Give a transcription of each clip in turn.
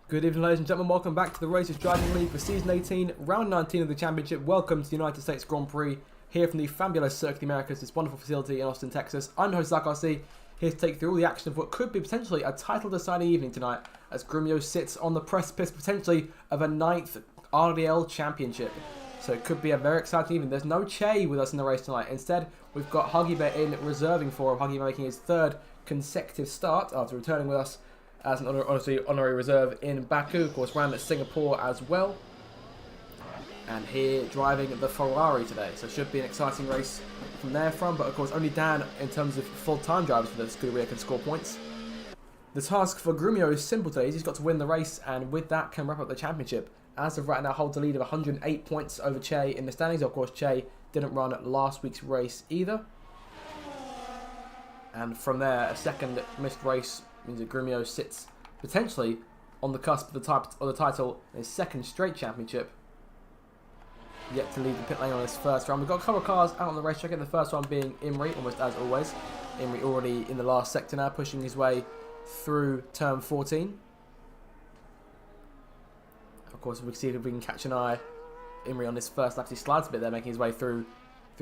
Good evening, ladies and gentlemen. Welcome back to the Racers Driving League for Season 18, Round 19 of the Championship. Welcome to the United States Grand Prix, here from the fabulous Circuit of the Americas, this wonderful facility in Austin, Texas. I'm your host, Zach RC, here to take you through all the action of what could be potentially a title-deciding evening tonight, as Grumio sits on the precipice, potentially, of a 9th RDL Championship. So it could be a very exciting evening. There's no Che with us in the race tonight. Instead, we've got Huggy Bear in reserving for him. Huggy Bear making his 3rd consecutive start after returning with us as an honorary reserve in Baku, of course, ran at Singapore as well. And here driving the Ferrari today, so it should be an exciting race from there from. But of course, only Dan, in terms of full-time drivers for the Scuderia, can score points. The task for Grumio is simple today. He's got to win the race, and with that can wrap up the championship. As of right now, holds a lead of 108 points over Che in the standings. Of course, Che didn't run at last week's race either. And from there, a second missed race means that Grumio sits potentially on the cusp of the title in his 2nd straight championship. Yet to leave the pit lane on his first round. We've got a couple of cars out on the racetrack, and the first one being Imri, almost as always. Imri already in the last sector now, pushing his way through turn 14. Of course, we can see if we can catch an eye. Imri on this first lap, he slides a bit there, making his way through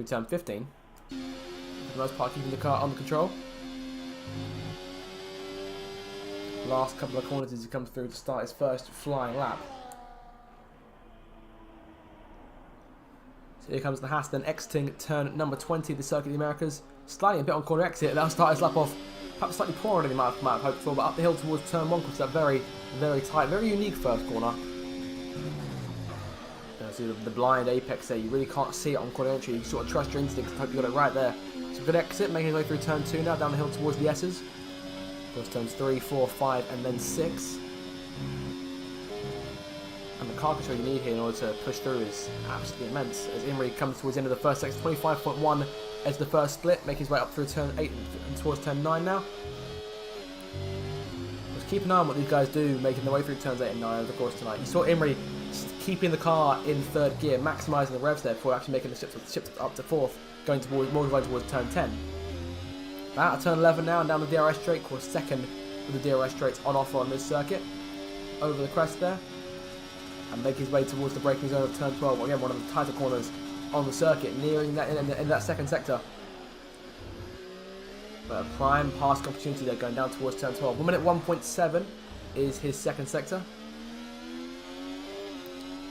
turn 15. For the most part, keeping the car under control. Last couple of corners as he comes through to start his first flying lap. So here comes the Haas, then exiting turn number 20, the Circuit of the Americas. Sliding a bit on corner exit, that'll start his lap off perhaps slightly poorer than he might have hoped for, but up the hill towards turn 1, which is a very, very tight, very unique first corner. See the blind apex there, you really can't see it on corner entry, you sort of trust your instincts and hope you got it right there. So good exit, making his way through turn 2 now, down the hill towards the S's. Of course, turns 3, 4, 5, and then 6. And the car control you need here in order to push through is absolutely immense. As Imri comes towards the end of the first sector, 25.1 as the first split, making his way up through turn 8 and towards turn 9 now. Just keep an eye on what these guys do, making their way through turns 8 and 9 over the course tonight. You saw Imri keeping the car in 3rd gear, maximising the revs there before actually making the shift up to 4th, going towards more towards turn 10. Out of turn 11 now and down the DRS straight, of course 2nd with the DRS straights on offer on this circuit. Over the crest there. And make his way towards the braking zone of turn 12. Again, one of the tighter corners on the circuit, nearing that in that 2nd sector. But a prime passing opportunity there going down towards turn 12. 1 minute 1.7 is his 2nd sector.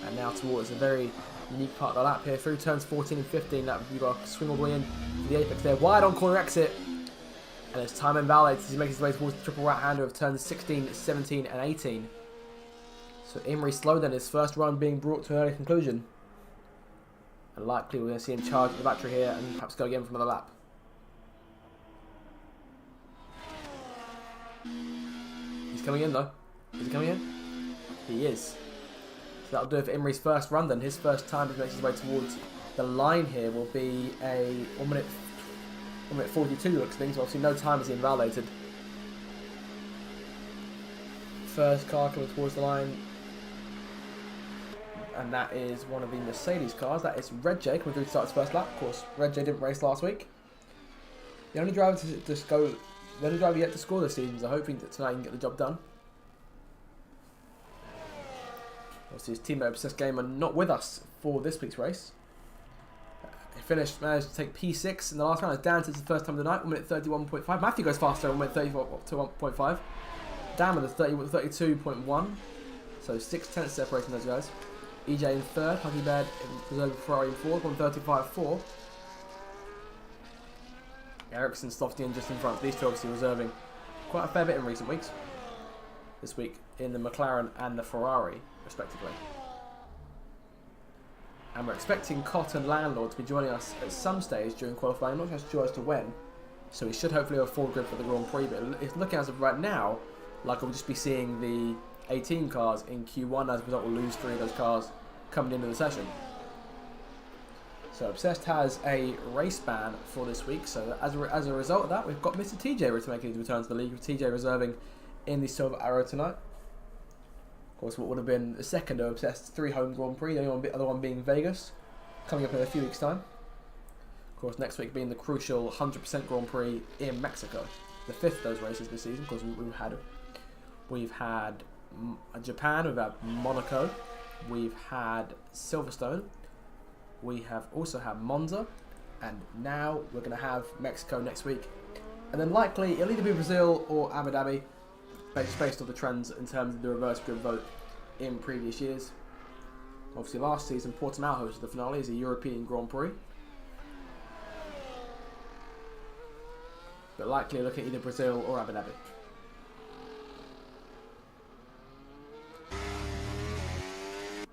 And now towards a very unique part of the lap here through turns 14 and 15. That you've got to swing all the way in to the apex there. Wide on corner exit. And it's time invalidated as he makes his way towards the triple right-hander of turns 16, 17 and 18. So Imri slow then, his first run being brought to an early conclusion. And likely we're going to see him charge the battery here and perhaps go again for another lap. He's coming in though. Is he coming in? He is. So that'll do it for Imri's first run then. His first time to make his way towards the line here will be a 1 minute 42 looks things, obviously no time is invalidated. First car coming towards the line. And that is one of the Mercedes cars. That is Red J coming through to start his first lap. Of course, Red J didn't race last week. The only driver yet to score this season, so hoping that tonight he can get the job done. Obviously his teammate Obsessed Gamer not with us for this week's race. He managed to take P6 in the last round. As Dan says the first time of the night, 1 minute 31.5. Matthew goes faster, 1 minute 31.5. Dan with a 32.1. So 6/10 separating those guys. EJ in 3rd, Huggy Bear in reserve Ferrari in 4th, 135.4. Ericsson, Slofty and just in front. These two obviously reserving quite a fair bit in recent weeks. This week in the McLaren and the Ferrari, respectively. And we're expecting Cotton Landlord to be joining us at some stage during qualifying. I'm not just sure as to when. So we should hopefully have a full grid for the Grand Prix. But it's looking as of right now like we'll just be seeing the 18 cars in Q1. As a result, we'll lose 3 of those cars coming into the session. So Obsessed has a race ban for this week. So as a result of that, we've got Mr. TJ making his return to the league, with TJ reserving in the Silver Arrow tonight. Of course, what would have been the second of Obsessed's 3 home Grand Prix, the other one being Vegas, coming up in a few weeks' time. Of course, next week being the crucial 100% Grand Prix in Mexico, the 5th of those races this season. Of course, we've had Japan, we've had Monaco, we've had Silverstone, we have also had Monza, and now we're going to have Mexico next week. And then likely it'll either be Brazil or Abu Dhabi, based on the trends in terms of the reverse grid vote in previous years. Obviously last season Portimao hosted the finale as a European Grand Prix. But likely look at either Brazil or Abu Dhabi.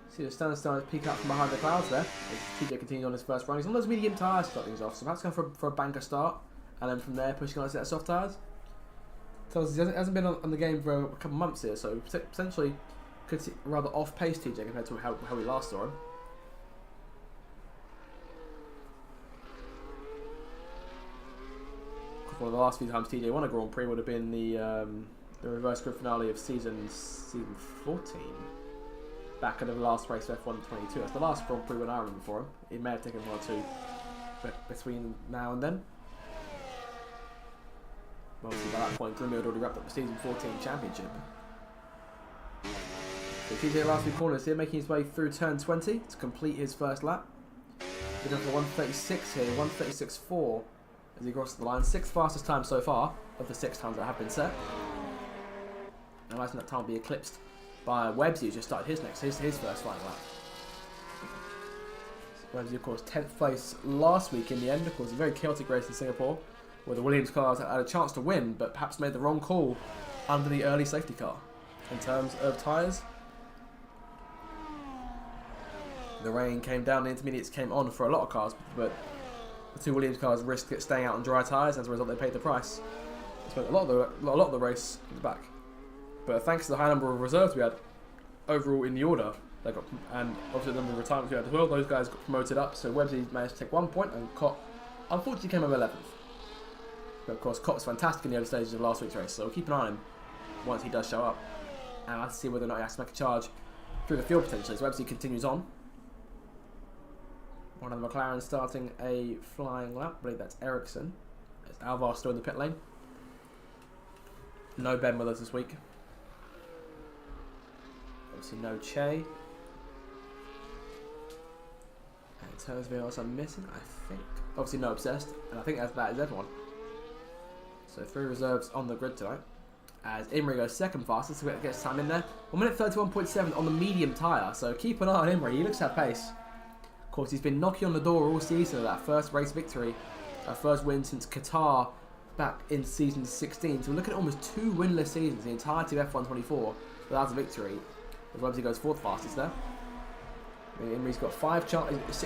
See the standard starting to peek up from behind the clouds there as TJ continues on his first run. He's on those medium tyres to start things off, so perhaps going for a banker start and then from there pushing on a set of soft tyres. So he hasn't been on the game for a couple of months here, so potentially could see rather off-pace TJ compared to how we last saw him. One of the last few times TJ won a Grand Prix would have been the reverse grid finale of season 14. Back in the last race of F1 22. That's the last Grand Prix when I remember for him. It may have taken one or two between now and then. Obviously by that point Grimmy had already wrapped up the season 14 championship. So TJ last few corners here, making his way through turn 20 to complete his first lap. He's going for 136 here, 136.4 as he crosses the line. 6th fastest time so far of the 6 times that have been set. I imagine that time will be eclipsed by Websy, who just started his first final lap. Websy, of course, 10th place last week in the end. Of course, a very chaotic race in Singapore, where the Williams cars had a chance to win, but perhaps made the wrong call under the early safety car in terms of tyres. The rain came down, the intermediates came on for a lot of cars, but the 2 Williams cars risked staying out on dry tyres. As a result, they paid the price. They spent a lot of the race at the back. But thanks to the high number of reserves we had overall in the order, they got, and obviously the number of retirements we had as well, those guys got promoted up. So Websy managed to take 1 point, and Cott unfortunately came over 11th. But of course, Cott was fantastic in the early stages of last week's race, so we'll keep an eye on him once he does show up. And let's see whether or not he has to make a charge through the field potentially. So Websy continues on. One of the McLaren starting a flying lap. I believe that's Ericsson. It's Alvar still in the pit lane. No Ben with us this week. Obviously no Che. And in terms of anyone else I'm missing, I think obviously no Obsessed, and I think that is everyone. So 3 reserves on the grid tonight. As Imrie goes 2nd fastest, so we get time in there. 1 minute 31.7 on the medium tyre, so keep an eye on Imrie, he looks to have pace. Of course, he's been knocking on the door all season of that first race victory, first win since Qatar back in season 16. So we're looking at almost 2 winless seasons, the entirety of F1 24 without a victory. Websy goes 4th fastest there. Imrie's got 5 chances.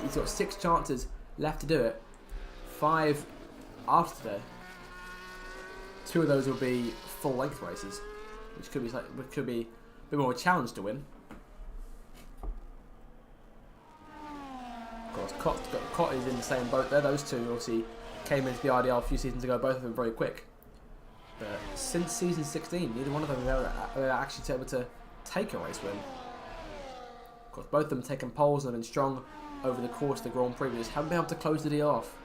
He's got 6 chances left to do it. 5 after today. 2 of those will be full length races, which could be a bit more of a challenge to win. Of course, Cott is in the same boat there. Those 2 obviously came into the IDL a few seasons ago, both of them very quick. But since season 16, neither one of them have actually able to take a race win. Of course, both of them taken poles and have been strong over the course of the Grand Prix, but just haven't been able to close the deal off.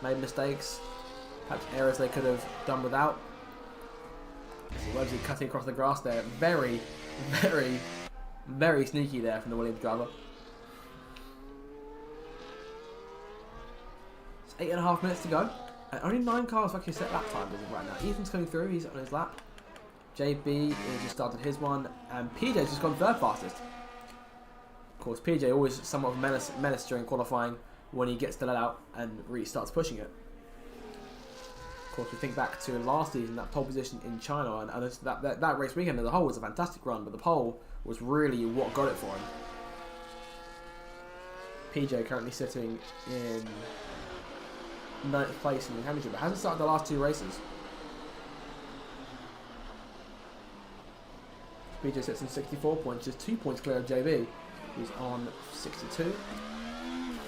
Made mistakes, perhaps errors they could have done without. So Websy cutting across the grass there. Very, very, very sneaky there from the Williams driver. 8.5 minutes to go. And only 9 cars have actually set lap times right now. Ethan's coming through, he's on his lap. JB has just started his one, and PJ's just gone 3rd fastest. Of course, PJ always somewhat of a menace during qualifying when he gets to let out and really starts pushing it. Of course, we think back to last season, that pole position in China, and that race weekend as a whole was a fantastic run, but the pole was really what got it for him. PJ currently sitting in 9th place in the championship, but hasn't started the last 2 races. PJ sits in 64 points, just 2 points clear of JB, who's on 62.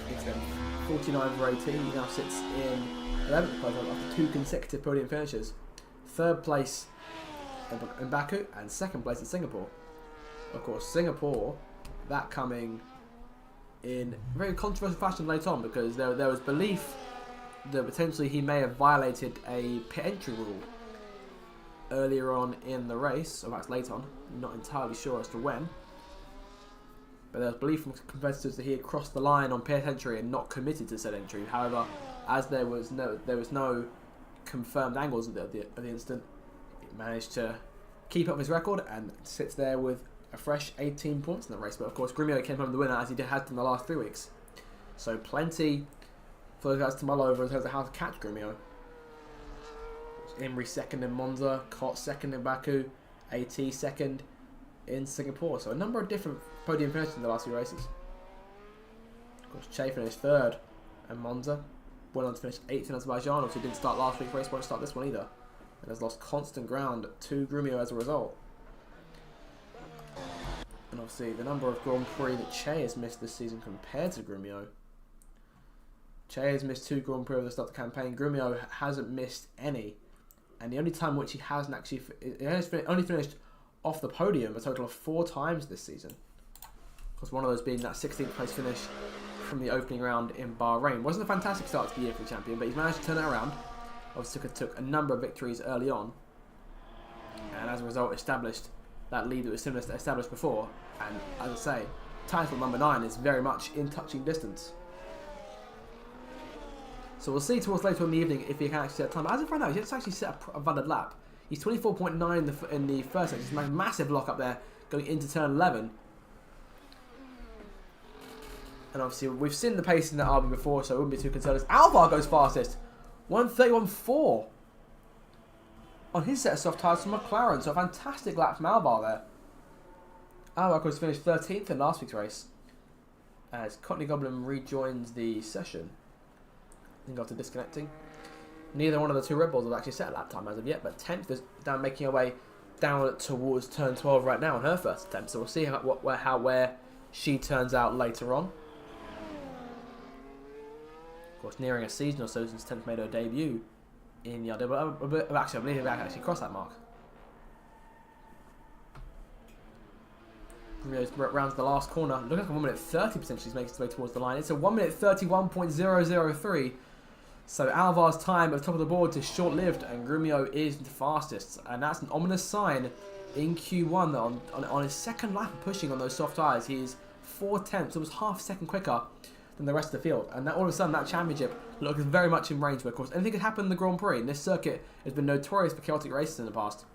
It's then 49 for AT, he now sits in 11th place after 2 consecutive podium finishes. 3rd place in Baku and 2nd place in Singapore. Of course, Singapore, that coming in very controversial fashion later on, because there was belief that potentially he may have violated a pit entry rule earlier on in the race, or perhaps later on, not entirely sure as to when. But there was belief from competitors that he had crossed the line on pit entry and not committed to said entry. However, as there was no confirmed angles of the incident, he managed to keep up his record and sits there with a fresh 18 points in the race. But of course, Grumio came home the winner, as he had in the last 3 weeks. So plenty for those guys to mull over in terms of how to catch Grumio. Imri second in Monza, Kot second in Baku, AT second in Singapore. So a number of different podium finishes in the last few races. Of course, Che finished third in Monza. Went on to finish 8th in Azerbaijan, obviously didn't start last week's race, won't start this one either. And has lost constant ground to Grumio as a result. And obviously the number of Grand Prix that Che has missed this season compared to Grumio. Che has missed 2 Grand Prix over the start of the campaign. Grumio hasn't missed any. And the only time which he hasn't actually... He has only finished off the podium a total of 4 times this season. Of course, one of those being that 16th place finish from the opening round in Bahrain. Wasn't a fantastic start to the year for the champion, but he's managed to turn it around. Obviously took a number of victories early on. And as a result, established that lead that was similar to established before. And as I say, title number 9 is very much in touching distance. So we'll see towards later in the evening if he can actually set time. But as of right now, he has actually set a valid lap. He's 24.9 in the first section. He's a massive lock up there going into turn 11. And obviously, we've seen the pace in that RB before, so it wouldn't be too concerned. Alvar goes fastest. 1:31.4 on his set of soft tyres from McLaren. So a fantastic lap from Alvar there. Alvar, of course, finished 13th in last week's race as Courtney Goblin rejoins the session. I think after disconnecting. Neither one of the 2 Red Bulls have actually set a lap time as of yet, but 10th is down, making her way down towards turn 12 right now on her first attempt. So we'll see where she turns out later on. Of course, nearing a season or so since 10th made her debut in the idea, but actually, I believe they actually crossed that mark. Rounds the last corner. Looking like a 1 minute 30 potentially making its way towards the line. It's a 1 minute 31.003. So Alvar's time at the top of the board is short-lived, and Grumio is the fastest, and that's an ominous sign in Q1 that on his second lap of pushing on those soft tyres, he is 4/10, so it was half a second quicker than the rest of the field. And that all of a sudden, that championship looks very much in range. But of course, anything could happen in the Grand Prix. And this circuit has been notorious for chaotic races in the past.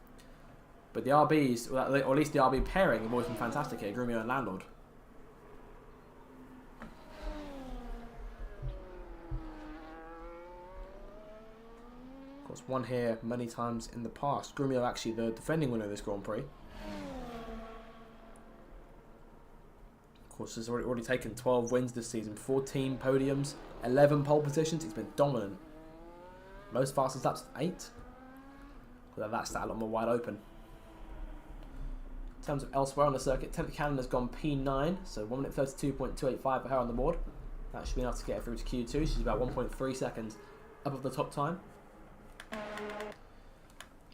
But the RBs, or at least the RB pairing, have always been fantastic here, Grumio and Landlord. Of course, won here many times in the past. Grumio actually the defending winner of this Grand Prix. Of course, has already taken 12 wins this season, 14 podiums, 11 pole positions. He's been dominant. Most fastest laps, 8. Well, that's that a lot more wide open. In terms of elsewhere on the circuit, 10th Canada's gone P9, so 1 minute 32.285 for her on the board. That should be enough to get her through to Q2. She's about 1.3 seconds above the top time.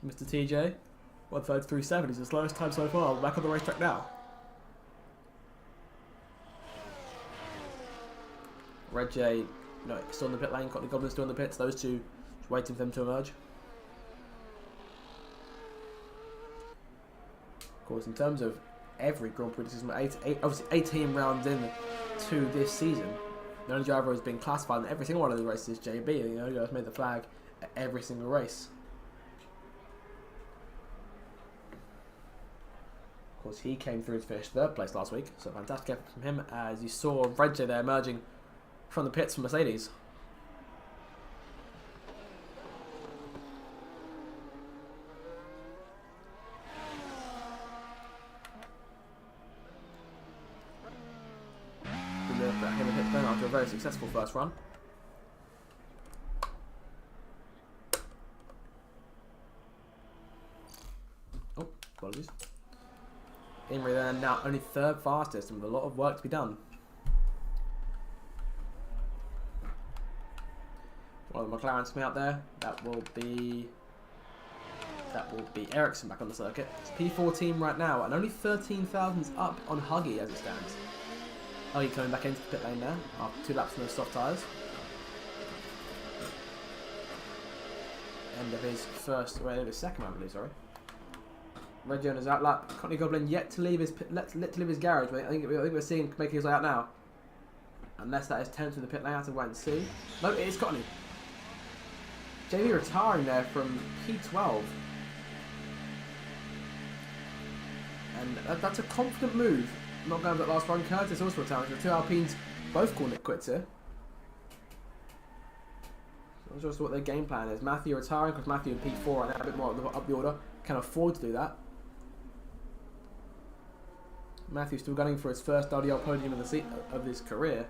Mr. TJ, 1:33.7 is the slowest time so far. Back on the racetrack now. Red J, still in the pit lane. Courtney Goblin still in the pits. Those two just waiting for them to emerge. Of course, in terms of every Grand Prix season, obviously 18 rounds in to this season, the only driver who's been classified in every single one of the races is JB. The only guy who's made the flag at every single race. Of course, he came through to finish 3rd place last week, so fantastic effort from him. As you saw Red J there emerging from the pits for Mercedes. Him and Hitman after a very successful first run. Oh, apologies. Imri there now only 3rd fastest and with a lot of work to be done. One of the McLarens coming out there. That will be Ericsson back on the circuit. It's P14 right now, and only 13,000's up on Huggy as it stands. Huggy coming back into the pit lane there after 2 laps on those soft tyres. End of his second round, I believe, sorry. Red Joe on his outlap. Courtney Goblin yet to leave his garage. I think we're seeing making his way out now. Unless that is Terence with the pit layout to wait and see. No, it is Courtney. JB retiring there from P12. And that's a confident move. Not going for that last run. Curtis also retiring. The two Alpines both calling it quits here. So I'm not sure what their game plan is. Matthew retiring because Matthew in P4 right now, a bit more up the order. Can afford to do that. Matthew still gunning for his first RDL podium of his career.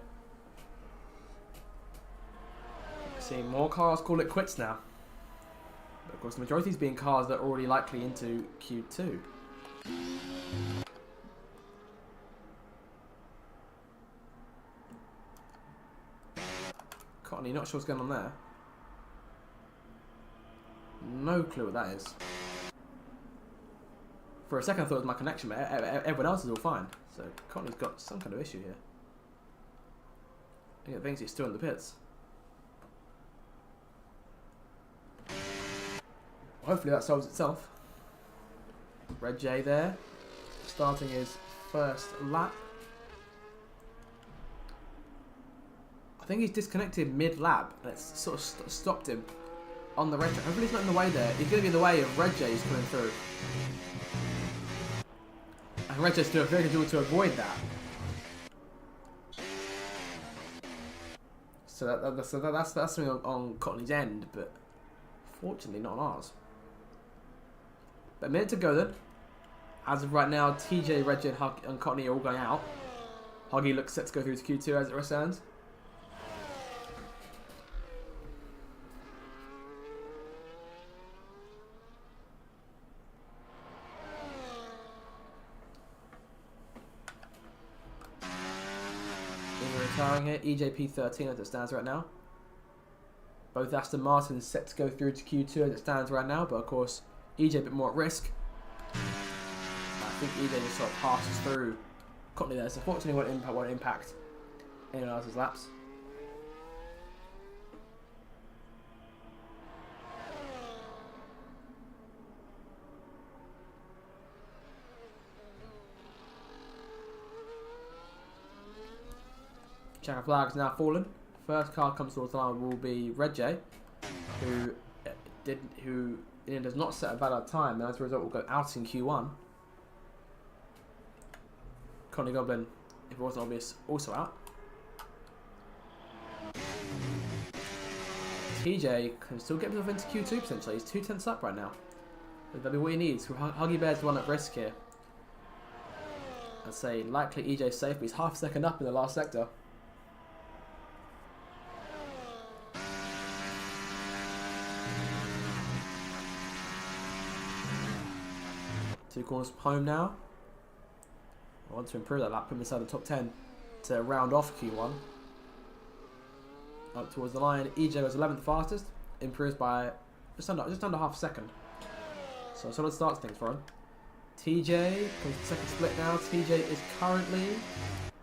We're seeing more cars call it quits now. But of course, the majority is being cars that are already likely into Q2. Courtney, not sure what's going on there. No clue what that is. For a second I thought it was my connection, but everyone else is all fine. So Courtney's got some kind of issue here. I think it thinks he's still in the pits. Hopefully that solves itself. Red J there, starting his first lap. I think he's disconnected mid-lap, and it's sort of stopped him on the red track. Hopefully he's not in the way there. He's going to be in the way of Red J's coming through. And Red J's doing a very good job to avoid that. So that's something on Courtney's end, but fortunately not on ours. But a minute to go then. As of right now, TJ, Red J, and Courtney are all going out. Huggy looks set to go through to Q2 as it stands. Retiring here, EJP 13 as it stands right now. Both Aston Martins set to go through to Q2 as it stands right now, but of course EJ a bit more at risk. I think EJ just sort of passes through Courtney there, so fortunately won't impact anyone else's laps. Checker flag is now fallen. First car comes towards the line will be Red J, who does not set a valid time, and as a result will go out in Q1. Courtney Goblin, if it wasn't obvious, also out. TJ can still get himself into Q2 potentially. He's 2 tenths up right now. That'll be what he needs. Huggy Bear's the one at risk here. I'd say likely EJ's safe, but he's half a second up in the last sector. Two corners from home now. I want to improve that lap, put him inside the top 10 to round off Q1. Up towards the line, EJ was 11th fastest, improves by just under half a second. So solid start to things for him. TJ comes to second split now. TJ is currently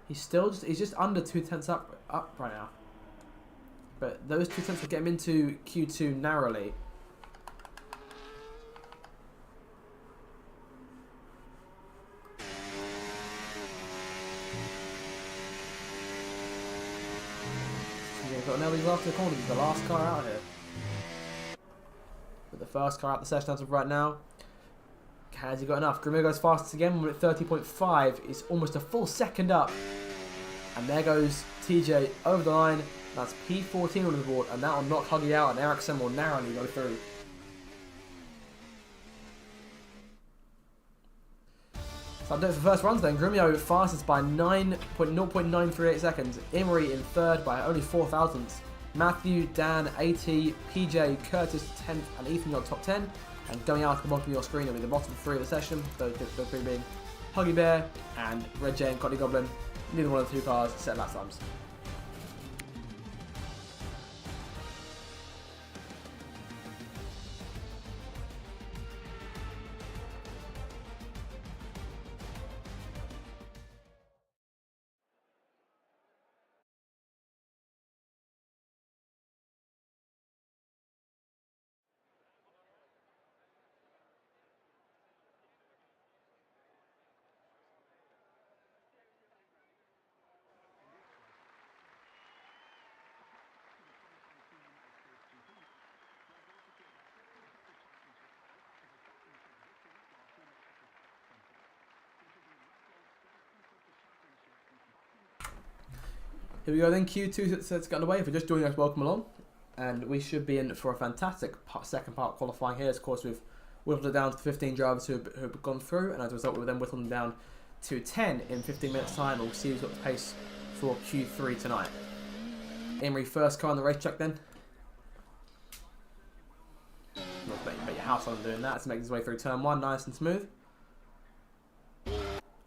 he's just under 2 tenths up right now. But those 2 tenths will get him into Q2 narrowly. But now he's after the corner. He's the last car out here. But the first car out the session as of right now. Has he got enough? Grimmer goes fastest again. We're at 30.5. It's almost a full second up. And there goes TJ over the line. That's P14 on the board. And that will knock Huggy out. And Ericsson will narrowly go through. So I'll do it for first runs then. Grimio fastest by 0.938 seconds. Emery in third by only 4 thousandths. Matthew, Dan, AT, PJ, Curtis 10th, and Ethan got top 10. And going out at the bottom of your screen will be the bottom 3 of the session. Those 3 being Huggy Bear and Red J and Courtney Goblin. Neither one of the 2 cars set lap times. Here we go then, Q2 sets get underway. If you're just joining us, welcome along. And we should be in for a fantastic second part qualifying here. Of course, we've whittled it down to 15 drivers who have gone through, and as a result, we've then whittled them down to 10 in 15 minutes time. We'll see who's got the pace for Q3 tonight. Imrie first car on the racetrack then. Not bet your house on doing that. Let's make his way through turn 1, nice and smooth.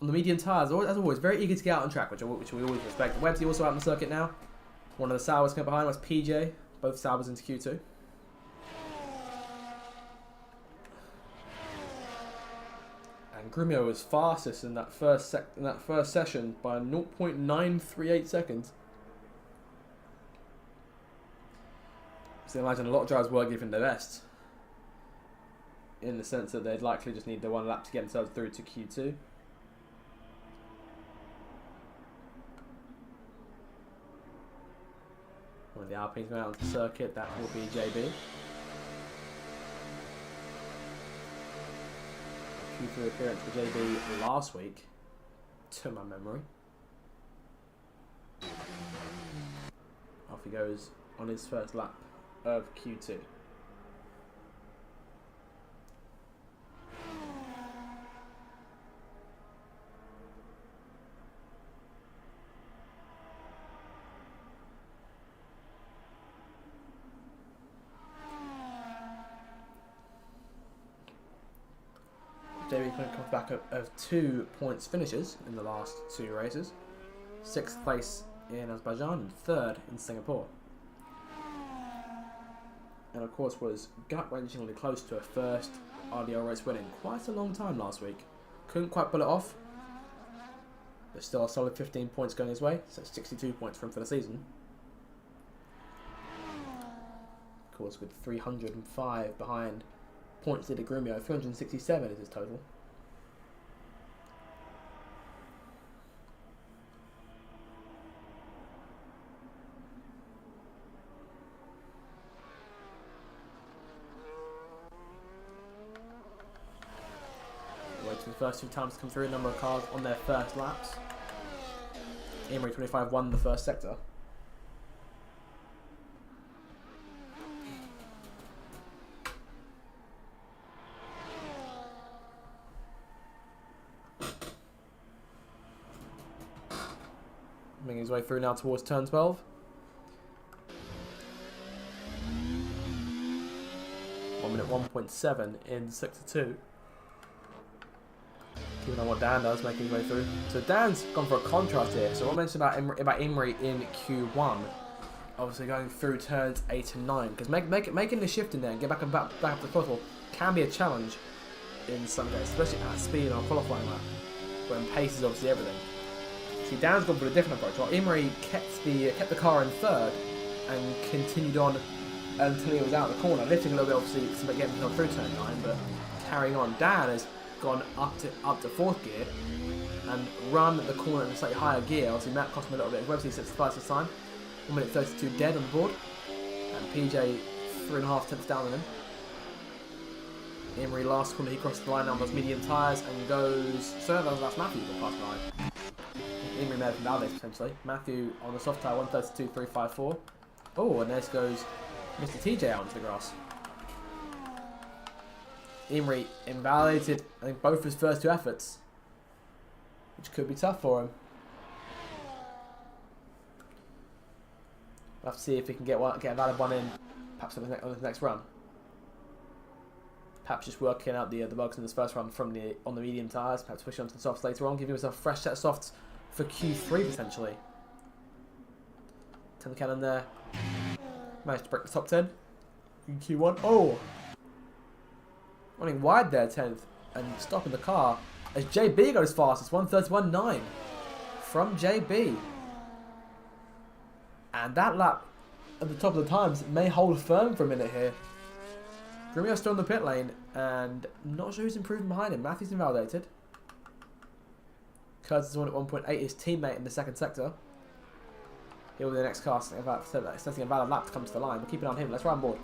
On the medium tyres, as always, very eager to get out on track, which we always respect. Webbsy also out on the circuit now. One of the Sauers coming behind was PJ. Both Sauers into Q2. And Grumio was fastest in that first session by 0.938 seconds. So I imagine a lot of drivers were giving their best, in the sense that they'd likely just need the one lap to get themselves through to Q2. When the Alpines go out onto the circuit, that will be JB. Q3 appearance for JB last week, to my memory. Off he goes on his first lap of Q2. JB comes back of 2 points finishes in the last 2 races. 6th place in Azerbaijan and 3rd in Singapore. And of course was gut-wrenchingly close to a first RDL race win in quite a long time last week. Couldn't quite pull it off, but still a solid 15 points going his way, so 62 points for him for the season. Of course with 305 behind points leader Grumio, 367 is his total. Waiting for the first 2 times to come through, a number of cars on their first laps. Imrie 25 won the first sector. Making his way through now towards turn 12. 1 minute 1.7 in sector 2. Keeping on what Dan does, making his way through. So Dan's gone for a contrast here. So what I mentioned about Imrie in Q1, obviously going through turns 8 and 9, because making the shift in there and get back up the throttle can be a challenge in some cases, especially at speed on a qualifying lap, when pace is obviously everything. See, Dan's gone for a different approach. While Imrie kept the car in 3rd and continued on until he was out of the corner, lifting a little bit obviously to get himself through turn 9, but carrying on. Dan has gone up to 4th gear and run the corner in a slightly higher gear. Obviously Matt cost him a little bit. Webbsy sits fastest time. 1 minute 32 dead on the board. And PJ 3.5 tenths down on him. Imrie last corner, he crosses the line on those medium tyres and goes. So that's Matthew who got past the line. Imrie may have invalidated potentially. Matthew on the soft tyre 132.354. Oh, and there goes Mr. TJ out into the grass. Imrie invalidated, I think, both his first 2 efforts, which could be tough for him. We'll have to see if he can get a valid one in, perhaps on his next run. Perhaps just working out the bugs in this first run on the medium tyres, perhaps pushing onto the softs later on, giving himself a fresh set of softs for Q3 potentially. 10 cannon there. Managed to break the top 10 in Q1. Oh! Running wide there, 10th, and stopping the car as JB goes fastest, 131.9 from JB. And that lap at the top of the times may hold firm for a minute here. Grumio still in the pit lane, and not sure who's improving behind him. Matthew's invalidated. Curtis is on at 1.8, his teammate in the 2nd sector. He'll be the next car setting a valid lap to come to the line. We'll keep an eye on him. Let's run board.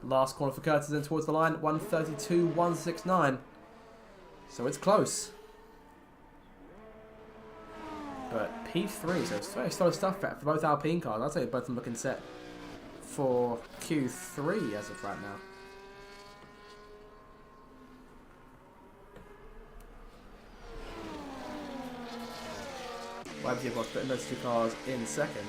Last corner for Curtis in towards the line. 132.169. So it's close. But P3, so it's very solid stuff for both Alpine cars. I'd say both of them looking set for Q3 as of right now. YBT Boss putting those two cars in second.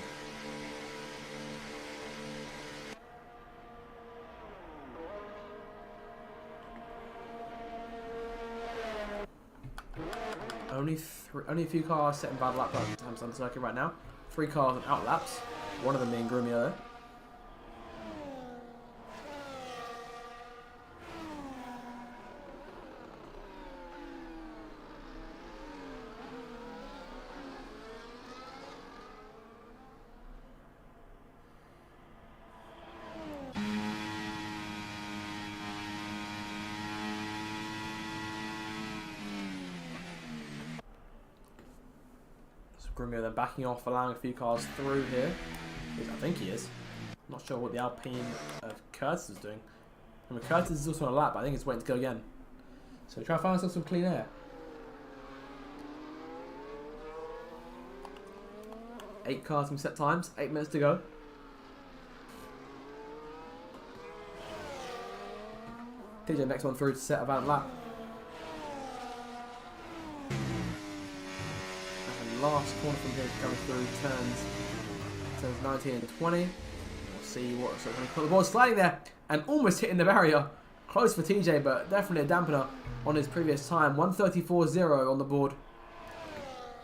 Only a few cars setting bad lap times on the circuit right now. 3 cars on out laps. One of them being Grumio. Grumio then backing off, allowing a few cars through here. I think he is. Not sure what the Alpine of Curtis is doing. I mean, Curtis is also on a lap, but I think it's waiting to go again. So try to find ourselves some clean air. 8 cars from set times, 8 minutes to go. TJ next one through to set about lap. Last corner from here coming through turns 19 and 20. We'll see what's going to put the ball sliding there and almost hitting the barrier. Close for TJ, but definitely a dampener on his previous time. 134.0 on the board.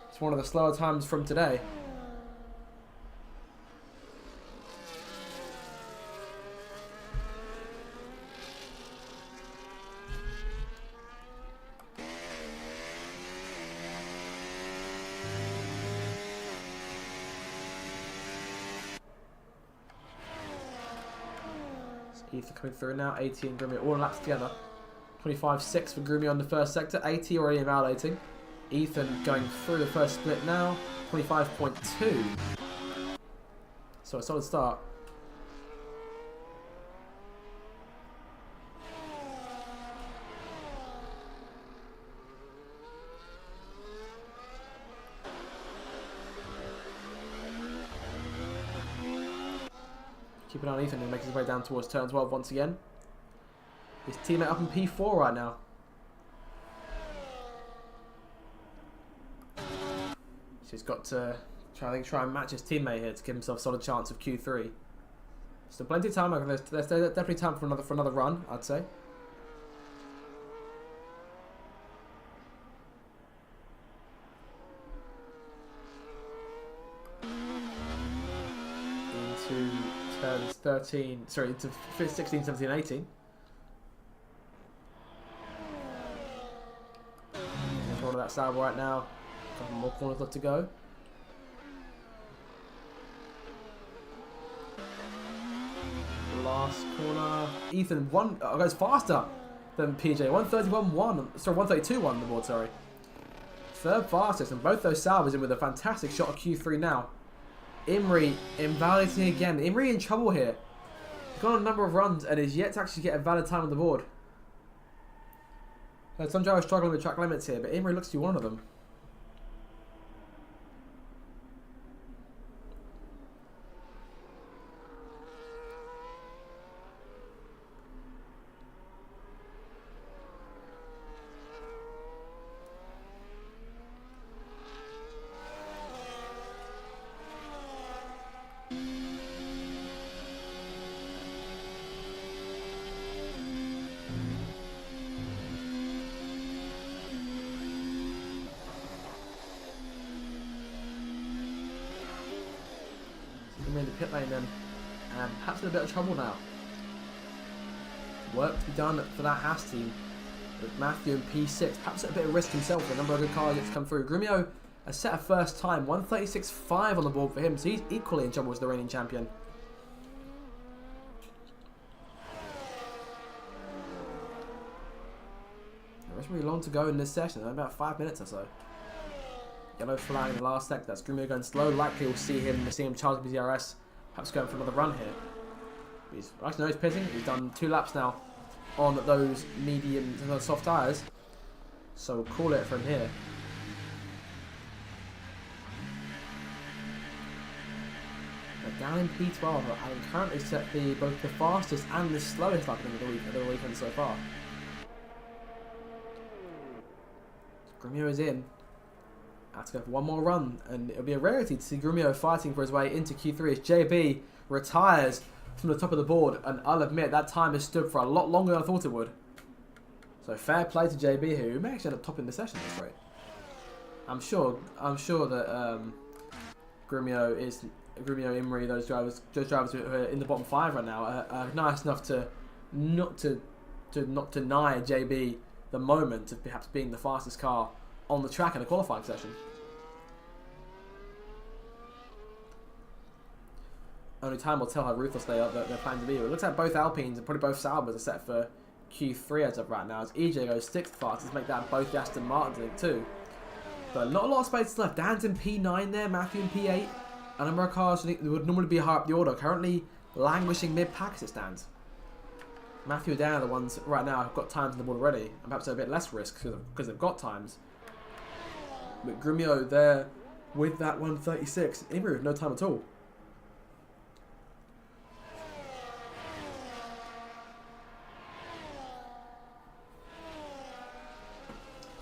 It's one of the slower times from today. Ethan coming through now, 80 and Grumio all laps together. 25.6 for Grumio on the first sector, 80 already invalidating. Ethan going through the first split now, 25.2. So a solid start. Keep an eye on Ethan and makes his way down towards turn 12 once again. His teammate up in P4 right now. So he's got to try and match his teammate here to give himself a solid chance of Q3. So plenty of time. There's definitely time for another run, I'd say. Into turns 13, sorry, into 16, 17, 18. Control of that saddle right now. A couple more corners left to go. Last corner. Ethan goes faster than PJ. 131.1. Sorry, 132.1 on the board. Sorry. Third fastest, and both those salvos in with a fantastic shot of Q3 now. Imrie invalidating again. Imrie in trouble here. He's gone on a number of runs and is yet to actually get a valid time on the board. Some drivers struggling with track limits here, but Imrie looks to be one of them. In the pit lane then, and perhaps in a bit of trouble now. Work to be done for that Haas team with Matthew in P6, perhaps at a bit of risk himself with a number of good cars yet to come through. Grumio a set a first time, 136.5 on the board for him, so he's equally in trouble as the reigning champion. There's really long to go in this session, about 5 minutes or so. Yellow flag in the last sector. That's Grumio going slow. Likely we'll see him charge with his DRS. Perhaps going for another run here. Actually, no, he's pitting. He's done 2 laps now on those medium and those soft tyres. So we'll call it from here. But down in P12, I'm currently set both the fastest and the slowest lap of the weekend so far. Grumio is in. Have to go for one more run, and it'll be a rarity to see Grumio fighting for his way into Q3 as JB retires from the top of the board, and I'll admit that time has stood for a lot longer than I thought it would. So fair play to JB here, who may actually end up topping the session at this rate. I'm sure that Grumio, Imri, those drivers who are in the bottom 5 right now are nice enough to not deny JB the moment of perhaps being the fastest car on the track in a qualifying session. Only time will tell how ruthless they're planning to be. It looks like both Alpines and probably both Saubers are set for Q3 as of right now, as EJ goes 6th fastest, make that both the Aston Martins, I think, too. But not a lot of space left. Dan's in P9 there, Matthew in P8. A number of cars that would normally be high up the order, currently languishing mid-pack as it stands. Matthew and Dan are the ones right now who've got times on the board already, and perhaps a bit less risk because they've got times. But Grumio there with that 136, Imri with no time at all.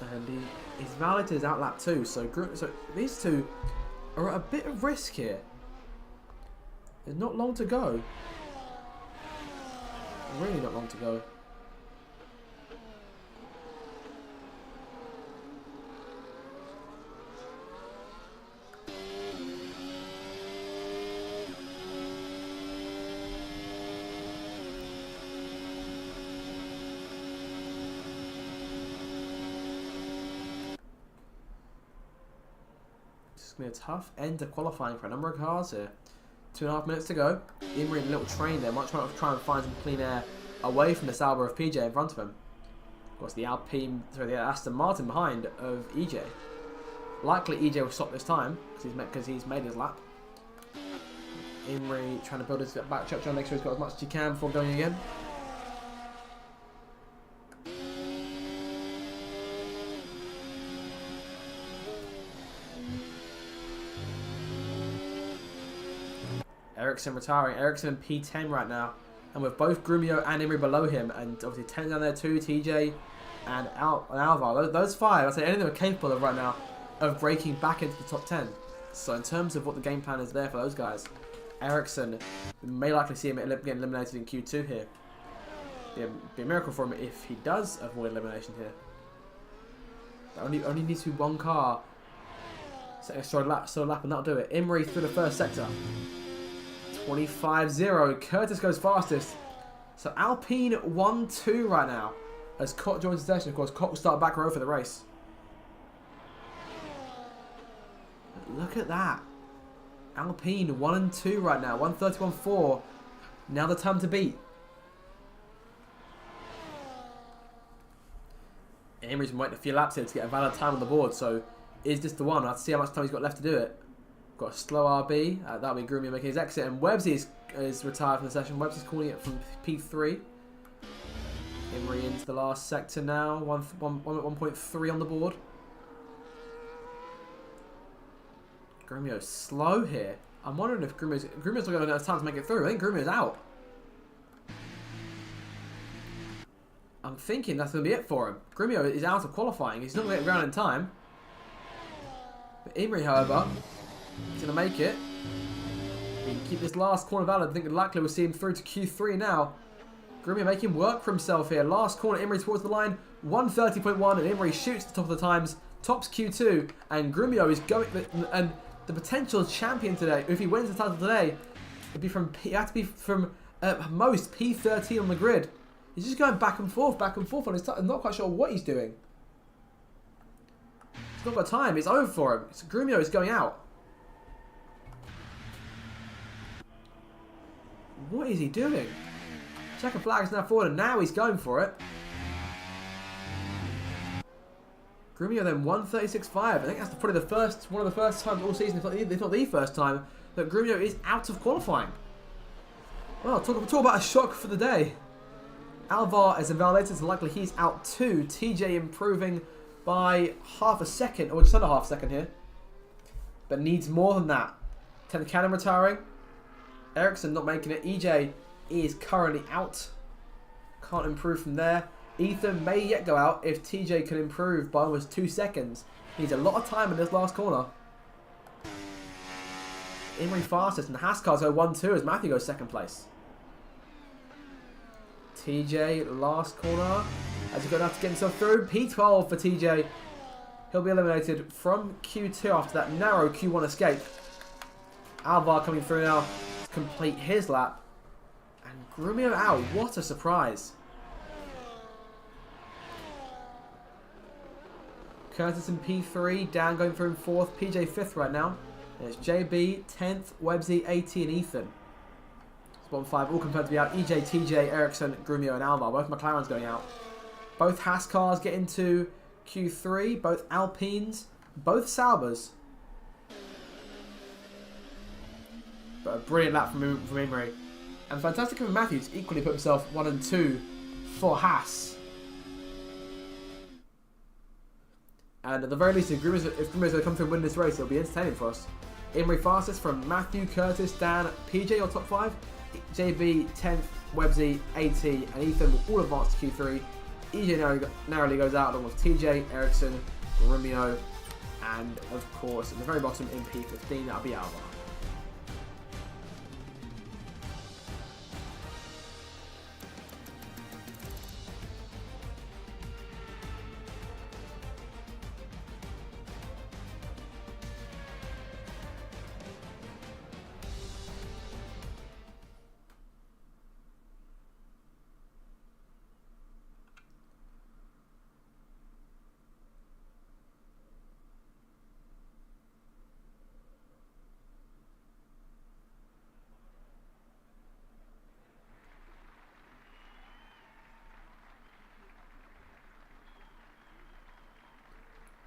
And he's valid to his outlap too, so these two are at a bit of risk here. There's not long to go. Really not long to go. It's going to be a tough end to qualifying for a number of cars here. 2.5 minutes to go. Imri in a little train there. Much want to try and find some clean air away from the Sauber of PJ in front of him. Of course, the the Aston Martin behind of EJ. Likely EJ will stop this time because he's made his lap. Imri trying to build his back check, trying to make sure he's got as much as he can before going again. Ericsson retiring. Ericsson in P10 right now. And with both Grumio and Imri below him. And obviously 10 down there too. TJ and Alvar. Those 5, I'd say anything they're capable of right now of breaking back into the top 10. So in terms of what the game plan is there for those guys, Ericsson may likely see him getting eliminated in Q2 here. Be a miracle for him if he does avoid elimination here. Only needs to be one car. Setting a solid lap and that'll do it. Imri through the first sector. 25-0. Curtis goes fastest. So Alpine 1-2 right now. As Koch joins the session, of course, Koch will start back row for the race. Look at that. Alpine 1-2 right now. 1:31.4. Now the time to beat. Imri's been waiting a few laps here to get a valid time on the board. So is this the one? I'll have to see how much time he's got left to do it. Got a slow RB. That'll be Grumio making his exit. And Webbsy is retired from the session. Webbsy's calling it from P3. Imri into the last sector now. 1.3 on the board. Grumio's slow here. I'm wondering if Grumio's not going to have enough time to make it through. I think Grumio's out. I'm thinking that's going to be it for him. Grumio is out of qualifying. He's not going to get around in time. But Imri, however, he's going to make it. He can keep this last corner valid. I think likely we'll see him through to Q3 now. Grumio making work for himself here. Last corner, Imri towards the line. 1:30.1 and Imri shoots the top of the times. Tops Q2 and Grumio is going... And the potential champion today, if he wins the title today, it'd have to be from most P13 on the grid. He's just going back and forth on his title. I'm not quite sure what he's doing. He's not got time. It's over for him. So Grumio is going out. What is he doing? Checker flag is now forward, and now he's going for it. Grumio then 1:36.5. I think that's probably one of the first times all season, if not the first time, that Grumio is out of qualifying. Well, talk about a shock for the day. Alvar is invalidated, so likely he's out too. TJ improving by half a second, or just under half a second here. But needs more than that. 10th cannon retiring. Ericsson not making it. EJ is currently out. Can't improve from there. Ethan may yet go out if TJ can improve by almost 2 seconds. Needs a lot of time in this last corner. Imrie fastest, and Haskars go 1-2 as Matthew goes second place. TJ last corner. As he's going to have to get himself through. P12 for TJ. He'll be eliminated from Q2 after that narrow Q1 escape. Alvar coming through now to complete his lap. And Grumio out. What a surprise. Curtis in P3. Dan going through in 4th. PJ 5th right now. There's JB, 10th, Websy, 80, and Ethan. Spot 5 all confirmed to be out. EJ, TJ, Ericsson, Grumio, and Alvar. Both McLarens going out. Both Haskars get into Q3. Both Alpines. Both Saubers. But a brilliant lap from Imrie. And fantastic from Matthews. Equally put himself 1 and 2 for Haas. And at the very least, if Grumio's going to come through and win this race, it'll be entertaining for us. Imrie fastest from Matthew, Curtis, Dan, PJ, or top 5. JB, 10th, Websy, 80, and Ethan will all advance to Q3. EJ narrowly goes out along with TJ, Ericsson, Grumio, and of course, at the very bottom in P15, that'll be Alvar.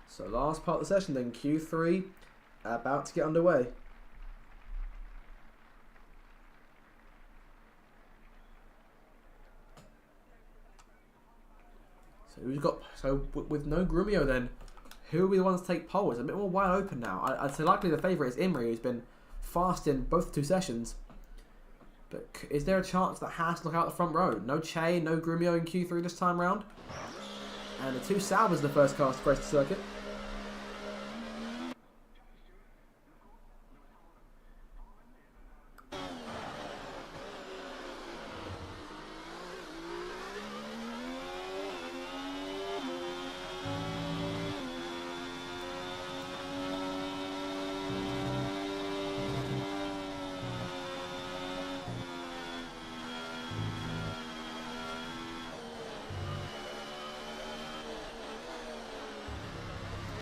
So last part of the session then, Q3 about to get underway. So with no Grumio then, who will be the ones to take pole? It's a bit more wide open now. I'd say likely the favourite is Imrie, who's been fast in both 2 sessions. But is there a chance that Haas look out the front row? No Che, no Grumio in Q3 this time round. And the 2 Saubers the first cars to grace the circuit.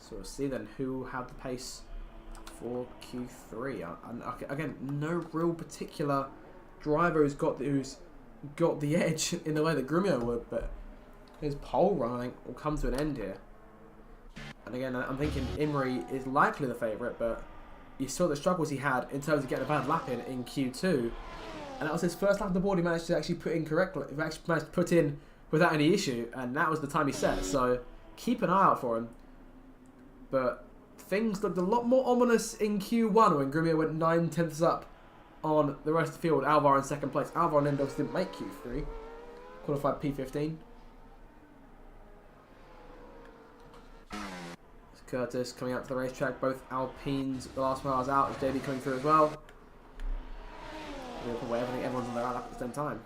So we'll see then who had the pace for Q3. And again, no real particular driver who's got the edge in the way that Grumio would, but his pole run I think will come to an end here. And again, I'm thinking Imrie is likely the favourite, but you saw the struggles he had in terms of getting a bad lap in Q2, and that was his first lap on the board he managed to actually put in correctly. He actually managed to put in without any issue, and that was the time he set. So keep an eye out for him. But things looked a lot more ominous in Q1 when Grumio went 9/10 up on the rest of the field. Alvar in second place. Alvar and Endos didn't make Q3. Qualified P15. Curtis coming out to the racetrack. Both Alpines, the last miles out. Is JB coming through as well. Everyone's on their lap at the same time.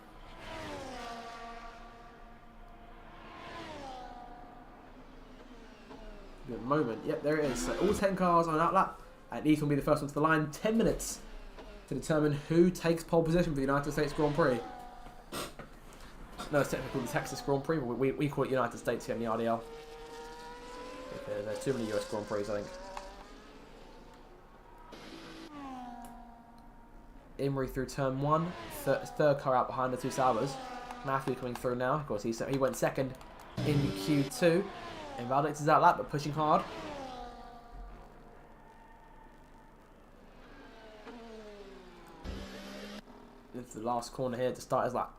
Good moment. Yep, there it is. So all 10 cars on an outlap, and Ethan will be the first one to the line. 10 minutes to determine who takes pole position for the United States Grand Prix. No, it's technically the Texas Grand Prix, but we call it United States here in the RDL. Because there's too many US Grand Prix, I think. Imrie through turn 1, third car out behind the 2 Saubers. Matthew coming through now. Of course, he went second in Q2. Invalidates his outlap, but pushing hard. The with the last corner here to start his lap.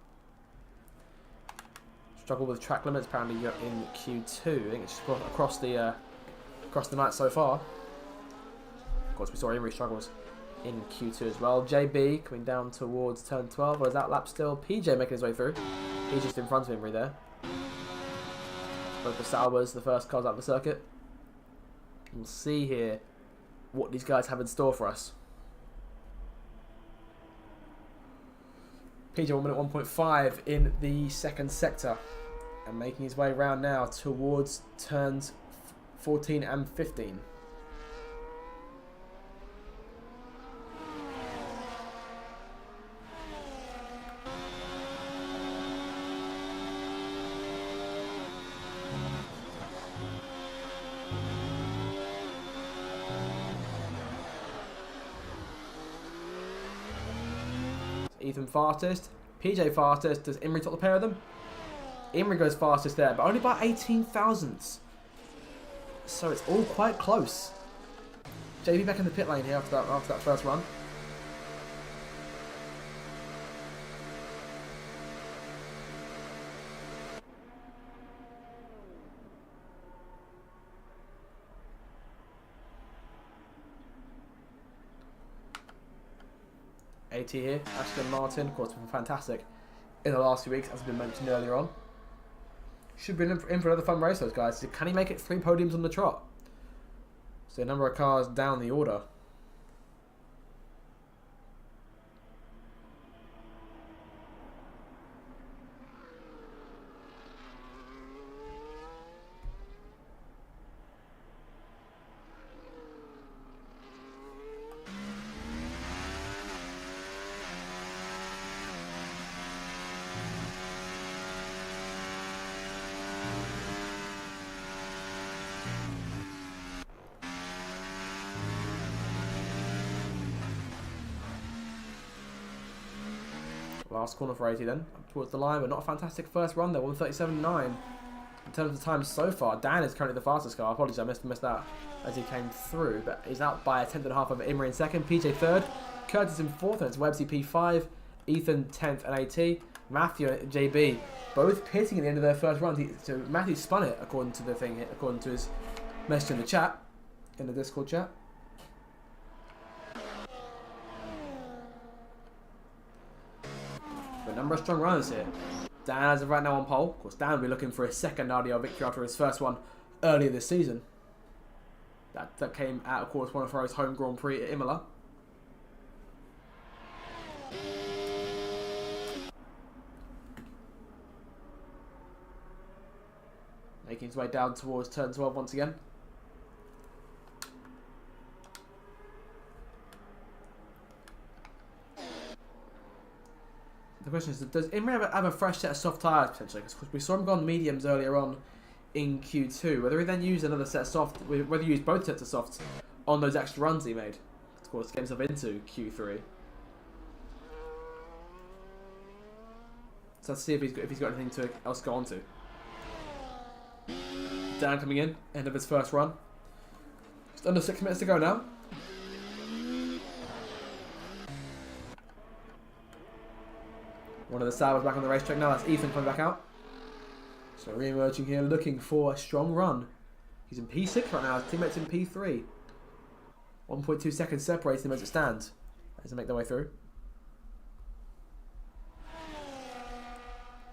Struggle with track limits apparently in Q2. I think it's just across the night so far. Of course, we saw Imrie struggles in Q2 as well. JB coming down towards turn 12. Or is that lap still? PJ making his way through. He's just in front of Imrie there. Both the Salvas, the first cars out of the circuit. We'll see here what these guys have in store for us. PJ 1 minute 1.5 in the second sector. And making his way around now towards turns 14 and 15. Ethan fastest, PJ fastest. Does Imrie top the pair of them? Imrie goes fastest there, but only by 18 thousandths. So it's all quite close. JB back in the pit lane here after that first run. AT here, Aston Martin, of course, been fantastic in the last few weeks, as has been mentioned earlier on. Should be in for another fun race, those guys. Can he make it 3 podiums on the trot? So a number of cars down the order. Last corner for 80 then, up towards the line, but not a fantastic first run there, 137.9. In terms of the time so far, Dan is currently the fastest car. Apologies, I missed that as he came through, but he's out by a tenth and a half over Imrie in second, PJ third, Curtis in fourth, and it's Websy P5, Ethan 10th and AT, Matthew and JB both pitting at the end of their first run. So Matthew spun it according to the thing, according to his message in the chat, in the Discord chat. A number of strong runners here. Dan as of right now on pole. Of course, Dan will be looking for his second RDR victory after his first one earlier this season. That came out, of course, one of his home Grand Prix at Imola. Making his way down towards turn 12 once again. The question is, does Imrie have a fresh set of soft tyres potentially? Because we saw him go on mediums earlier on in Q2. Whether he then used another set of soft, whether he used both sets of softs on those extra runs he made, of course, to get himself into Q3. So let's see if he's got anything else to go on to. Dan coming in, end of his first run. Just under 6 minutes to go now. One of the Salvas back on the racetrack now. That's Ethan coming back out. So re-emerging here, looking for a strong run. He's in P6 right now. His teammate's in P3. 1.2 seconds separating them as it stands. As they make their way through.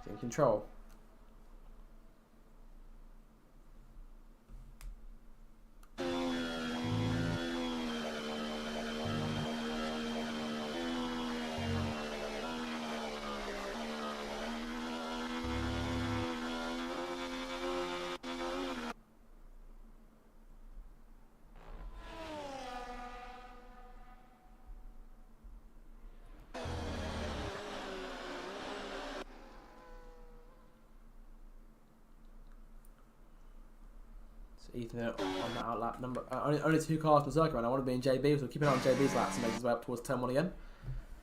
He's in control. Ethan on that outlap number. Only 2 cars per circuit, and I want to be in JB, so keep an eye on JB's laps and make his way up towards turn 1 again.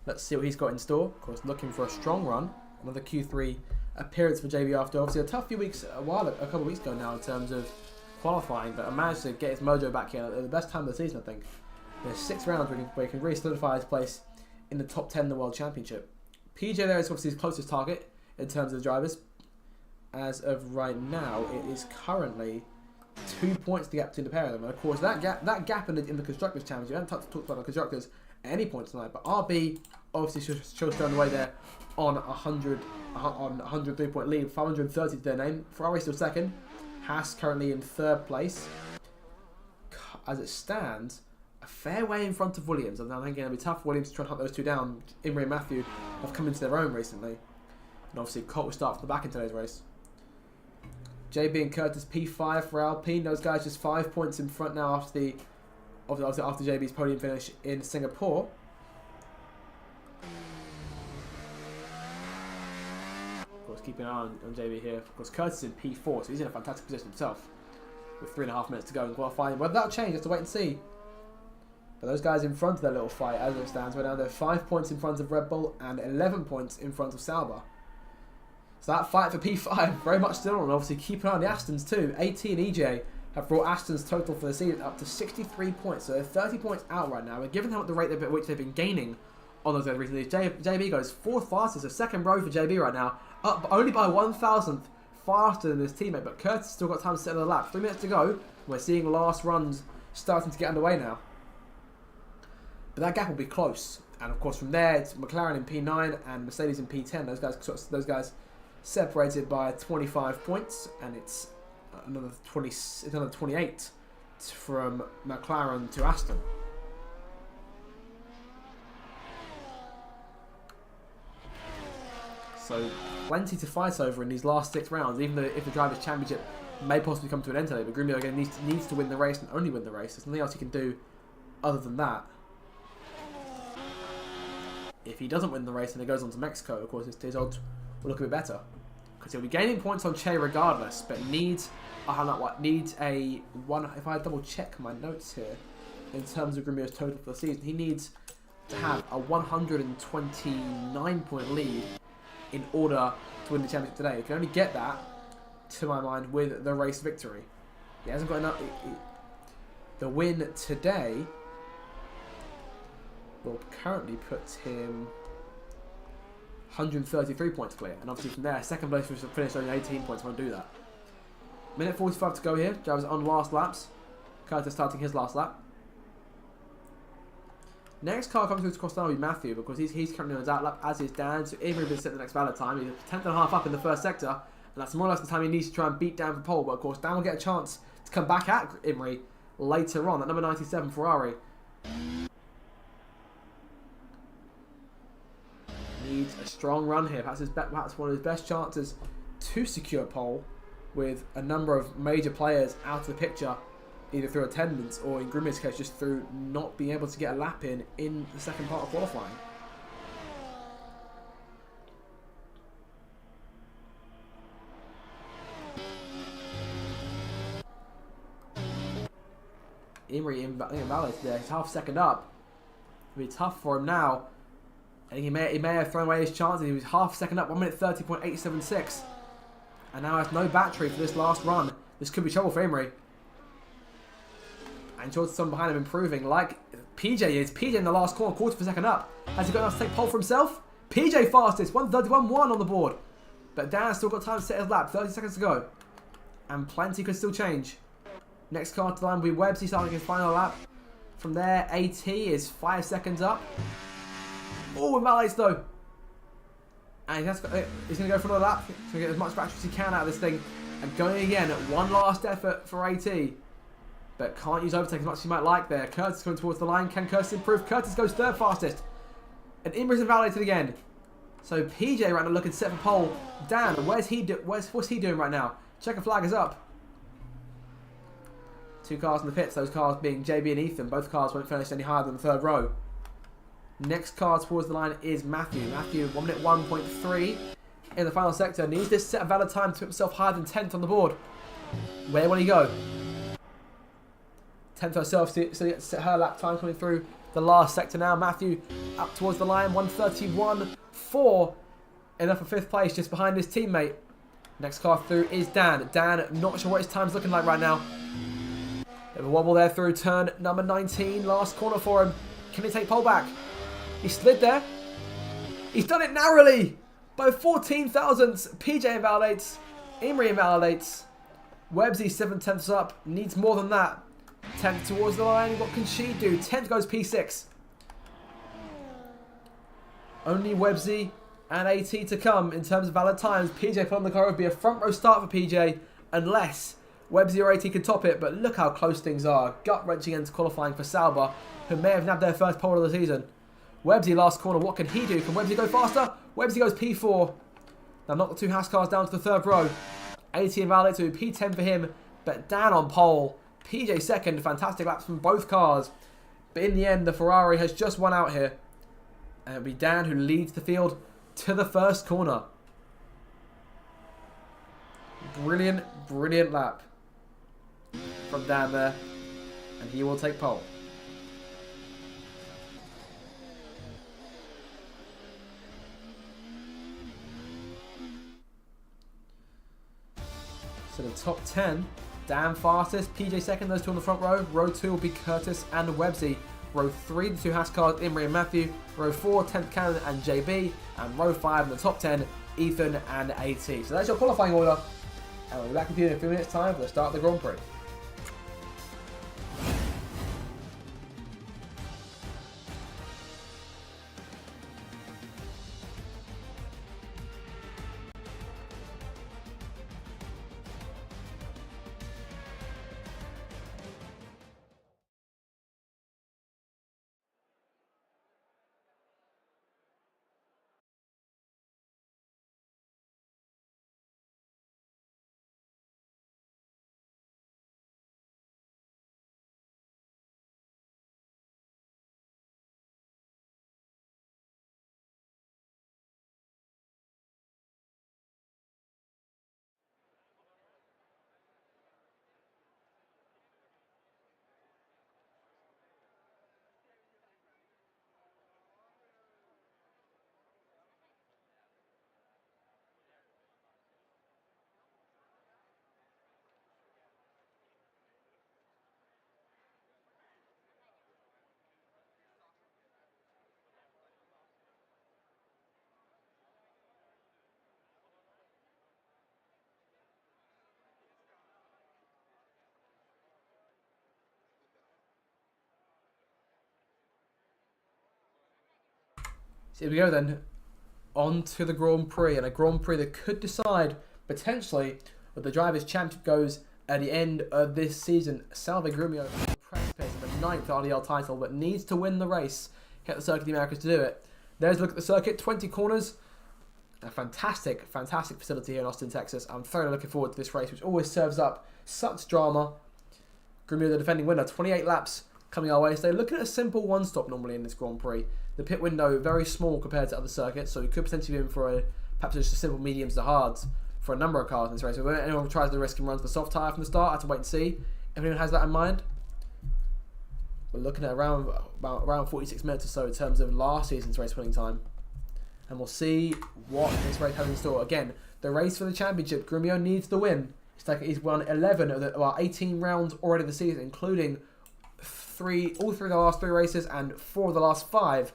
Let's see what he's got in store. Of course, looking for a strong run. Another Q3 appearance for JB after obviously a tough few weeks, a couple of weeks ago now in terms of qualifying, but I managed to get his mojo back here at the best time of the season, I think. There's 6 rounds where he can really solidify his place in the top 10 in the World Championship. PJ there is obviously his closest target in terms of the drivers. As of right now, it is currently 2 points the gap between the pair of them. And of course, that gap in the Constructors' Championship, we haven't talked about the Constructors at any point tonight, but RB obviously shows down the way there on 103-point lead, 530 to their name. Ferrari still second. Haas currently in third place. As it stands, a fair way in front of Williams. I'm thinking it'll be tough for Williams to try and hunt those two down. Imrie and Matthew have come into their own recently. And obviously, Colt will start from the back in today's race. JB and Curtis P5 for Alpine. Those guys just 5 points in front now after JB's podium finish in Singapore. Of course, keeping an eye on JB here. Of course, Curtis is in P4, so he's in a fantastic position himself. With 3.5 minutes to go in qualifying. Whether that'll change, have to wait and see. But those guys in front of their little fight, as it stands, right now they're 5 points in front of Red Bull and 11 points in front of Sauber. So that fight for P5 very much still on. Obviously, keep an eye on the Astons too. AT and EJ have brought Aston's total for the season up to 63 points. So they're 30 points out right now. And given how the rate at which they've been gaining on those recently, JB goes 4th fastest, so second row for JB right now, up only by 1,000th faster than his teammate. But Curtis still got time to set another lap. 3 minutes to go. We're seeing last runs starting to get underway now. But that gap will be close. And of course, from there, it's McLaren in P9 and Mercedes in P10. Those guys separated by 25 points, and it's another 28 from McLaren to Aston. So plenty to fight over in these last 6 rounds, even though if the Drivers' Championship may possibly come to an end today. But Grumio again needs to win the race and only win the race. There's nothing else he can do other than that. If he doesn't win the race and it goes on to Mexico, of course, his odds will look a bit better. Because he'll be gaining points on Che regardless, but needs a one. If I double check my notes here, in terms of Grumio's total for the season, he needs to have a 129-point lead in order to win the championship today. He can only get that, to my mind, with the race victory. He hasn't got enough. The win today will currently put him 133 points clear, and obviously from there, second place will finish only 18 points. Won't do that. Minute 45 to go here. Drivers on last laps. Curtis starting his last lap. Next car comes through to Costano will be Matthew, because he's currently on his out lap, as is Dan. So Imrie will set the next valid time. He's a 10th and a half up in the first sector, and that's more or less the time he needs to try and beat Dan for pole. But of course, Dan will get a chance to come back at Imrie later on. At number 97 Ferrari. Needs a strong run here. Perhaps one of his best chances to secure pole, with a number of major players out of the picture, either through attendance or, in Grumio's case, just through not being able to get a lap in the second part of qualifying. Imrie invalid there. He's half second up. It'll be tough for him now. And he may have thrown away his chances. He was half second up, 1 minute 30.876. And now has no battery for this last run. This could be trouble for Imrie. And Jordan behind him improving, like PJ is. PJ in the last corner, quarter of a second up. Has he got enough to take pole for himself? PJ fastest, 1:31.1 on the board. But Dan's still got time to set his lap, 30 seconds to go. And plenty could still change. Next car to the line will be Webbs. He's starting his final lap. From there, AT is 5 seconds up. Oh, and Malays though. And he's going to go for another lap. He's going to get as much battery as he can out of this thing. And going again, one last effort for AT. But can't use overtake as much as he might like there. Curtis coming towards the line. Can Curtis improve? Curtis goes third fastest. And Imrie's invalidated again. So PJ right now looking set for pole. Dan, what's he doing right now? Checker flag is up. 2 cars in the pits. Those cars being JB and Ethan. Both cars won't finish any higher than the third row. Next car towards the line is Matthew. Matthew, 1 minute 1.3 in the final sector. Needs this set of valid time to put himself higher than 10th on the board. Where will he go? 10th herself, so he gets to set her lap time coming through the last sector now. Matthew up towards the line, 1:31.4. Enough for 5th place, just behind his teammate. Next car through is Dan. Dan, not sure what his time's looking like right now. Bit of a wobble there through turn number 19. Last corner for him. Can he take pole back? He slid there. He's done it narrowly! By 14 thousandths, PJ invalidates, Imrie invalidates, Websy 7/10 up, needs more than that. 10th towards the line, what can she do? 10th goes P6. Only Websy and AT to come in terms of valid times. PJ put on the car, would be a front row start for PJ unless Websy or AT can top it, but look how close things are. Gut-wrenching into qualifying for Sauber, who may have nabbed their first pole of the season. Websy last corner, what can he do? Can Websy go faster? Websy goes P4. Now knock the two Haas cars down to the third row. AT invalid to P10 for him, but Dan on pole. PJ second, fantastic laps from both cars. But in the end, the Ferrari has just won out here. And it'll be Dan who leads the field to the first corner. Brilliant, brilliant lap from Dan there. And he will take pole. So the top 10, Dan fastest, PJ second, those two on the front row. Row 2 will be Curtis and Websy. Row 3, the two Haas cars, Imrie and Matthew. Row 4, 10th Cannon and JB. And row 5 in the top 10, Ethan and AT. So that's your qualifying order. And we'll be back with you in a few minutes' time for the start of the Grand Prix. So here we go then, on to the Grand Prix, and a Grand Prix that could decide, potentially, where the Drivers' Championship goes at the end of this season. Salve Grumio on the precipice of the 9th RDL title, but needs to win the race, get the Circuit of the Americas to do it. There's a look at the circuit, 20 corners, a fantastic, fantastic facility here in Austin, Texas. I'm thoroughly looking forward to this race, which always serves up such drama. Grumio, the defending winner, 28 laps coming our way. So they're looking at a simple one-stop normally in this Grand Prix. The pit window very small compared to other circuits, so you could potentially be in for perhaps just a simple mediums to hards for a number of cars in this race. So if anyone tries to risk and runs the soft tyre from the start, I have to wait and see if anyone has that in mind. We're looking at around 46 minutes or so in terms of last season's race winning time. And we'll see what this race has in store. Again, the race for the championship, Grumio needs to win. It's like he's won 11 of the 18 rounds already this season, including all three of the last 3 races and 4 of the last 5.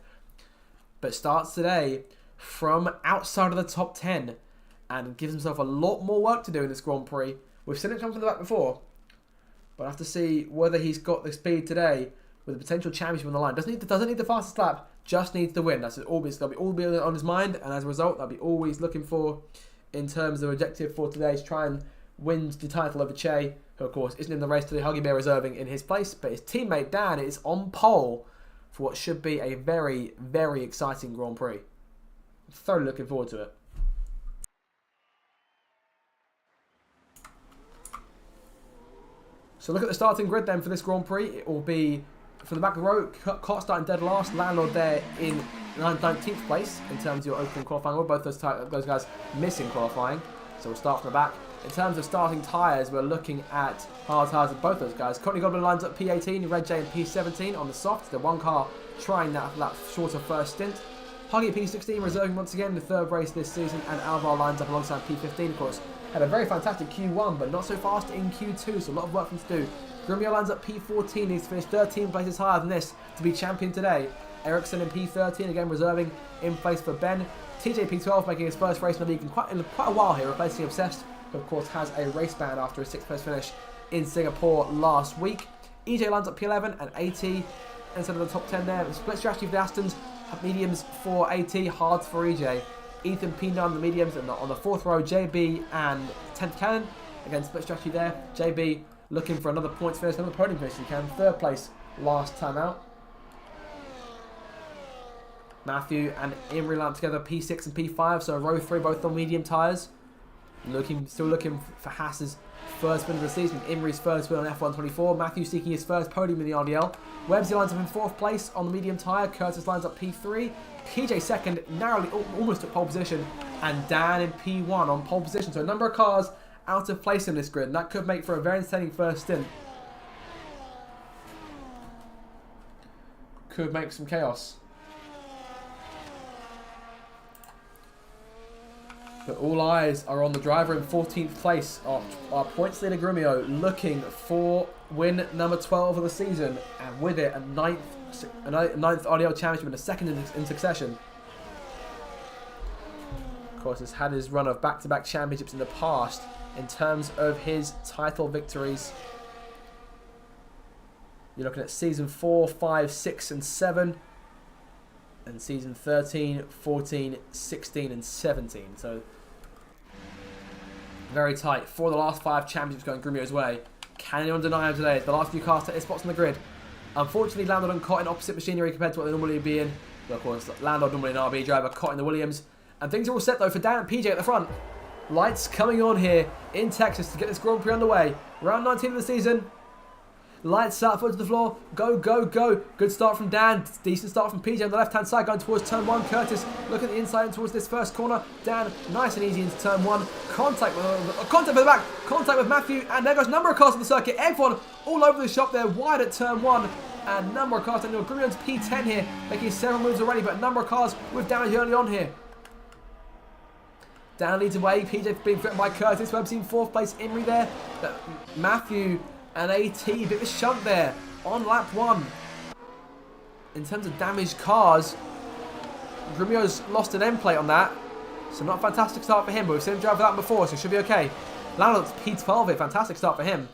But starts today from outside of the top 10 and gives himself a lot more work to do in this Grand Prix. We've seen it come from the back before, but I have to see whether he's got the speed today with a potential championship on the line. Doesn't need the fastest lap, just needs to win. That's always that'll be on his mind, and as a result, that'll be all he's looking for in terms of objective for today is try and win the title over Che, who of course isn't in the race today. Huggy Bear reserving in his place, but his teammate Dan is on pole for what should be a very, very exciting Grand Prix. I'm thoroughly looking forward to it. So look at the starting grid then for this Grand Prix. It will be from the back of the row, Cott starting dead last, Landlord there in 19th place in terms of your open qualifying order. Both those guys missing qualifying. So we'll start from the back. In terms of starting tyres, we're looking at hard tyres of both those guys. Courtney Goblin lines up P18, Red J and P17 on the soft. The one car trying that shorter first stint. Huggy P16 reserving once again the 3rd race this season, and Alvar lines up alongside P15, of course. Had a very fantastic Q1, but not so fast in Q2, so a lot of work for him to do. Grumio lines up P14, needs to finish 13 places higher than this to be champion today. Ericsson in P13, again reserving in place for Ben. TJ P12 making his first race in the league in quite a while here, replacing Obsessed, who of course has a race ban after a 6th place finish in Singapore last week. EJ lines up P11 and AT instead of the top 10 there. Split strategy for the Astons, mediums for AT, hards for EJ. Ethan P9 on the mediums, and on the 4th row, JB and 10th Cannon. Again, split strategy there. JB looking for another points finish, another podium finish if he can. 3rd place last time out. Matthew and Imrie line up together, P6 and P5, so row 3 both on medium tyres. Still looking for Haas's first win of the season, Imrie's first win on F124. Matthew seeking his first podium in the RDL. Webbsy lines up in 4th place on the medium tyre. Curtis lines up P3. PJ 2nd, narrowly, almost at pole position. And Dan in P1 on pole position. So a number of cars out of place in this grid. And that could make for a very entertaining first stint. Could make some chaos. But all eyes are on the driver in 14th place, our points leader Grumio, looking for win number 12 of the season, and with it a ninth RDL championship and a 2nd in succession. Of course, has had his run of back-to-back championships in the past in terms of his title victories. You're looking at season 4, 5, 6 and 7. And season 13, 14, 16 and 17. So very tight. 4 of the last 5 championships going Grumio's way. Can anyone deny him today? The last few cars take their spots on the grid. Unfortunately, Lando and Cott in opposite machinery compared to what they normally would be in. But of course, Lando normally an RB driver, Cott in the Williams. And things are all set though for Dan and PJ at the front. Lights coming on here in Texas to get this Grand Prix underway. Round 19 of the season. Lights out, foot to the floor. Go, go, go. Good start from Dan. Decent start from PJ on the left-hand side going towards turn 1. Curtis looking at the inside and towards this first corner. Dan, nice and easy into turn 1. Contact with the back. Contact with Matthew. And there goes a number of cars on the circuit. Everyone all over the shop there. Wide at turn 1. And a number of cars. Daniel Grumio's P10 here. Making several moves already. But a number of cars with damage early on here. Dan leads away. PJ being threatened by Curtis. Webb's in 4th place. Imrie there. Matthew and AT, bit of a shunt there on lap 1. In terms of damaged cars, Grumio's lost an end plate on that. So not a fantastic start for him, but we've seen him drive that before, so it should be okay. Lando's P12 here, fantastic start for him.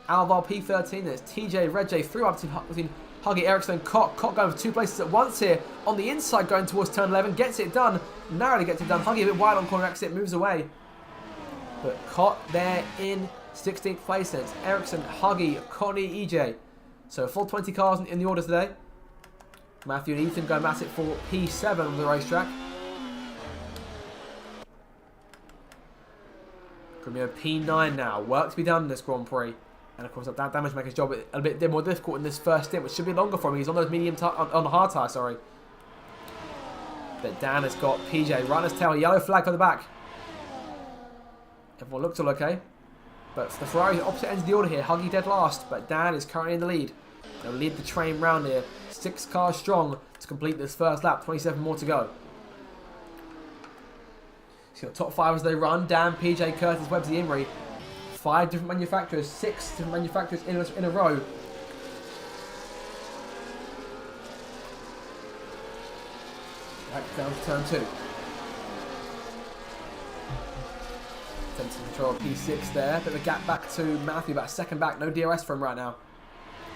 Alvar P13, there's TJ, Red J, 3 up between Huggy, Ericsson and Cott. Cott going for 2 places at once here. On the inside going towards turn 11, gets it done. Narrowly gets it done. Huggy a bit wide on corner exit, moves away. But Cott there in 16th place. It's Ericsson, Huggy, Connie, EJ. So a full 20 cars in the order today. Matthew and Ethan going at it for P7 on the racetrack. Grumio P9 now. Work to be done in this Grand Prix. And of course that damage makes his job a bit more difficult in this first stint, which should be longer for him. He's on those medium on the hard tyre, sorry. But Dan has got PJ right on his tail. Yellow flag on the back. Everyone looks all okay. But the Ferrari opposite ends of the order here. Huggy dead last, but Dan is currently in the lead. They'll lead the train round here. 6 cars strong to complete this first lap. 27 more to go. So top 5 as they run. Dan, PJ, Curtis, Webbsy, Imrie. 5 different manufacturers. 6 different manufacturers in a row. Back down to turn 2. Sense of control P6 there, bit of a gap back to Matthew, about a second back, no DRS from him right now.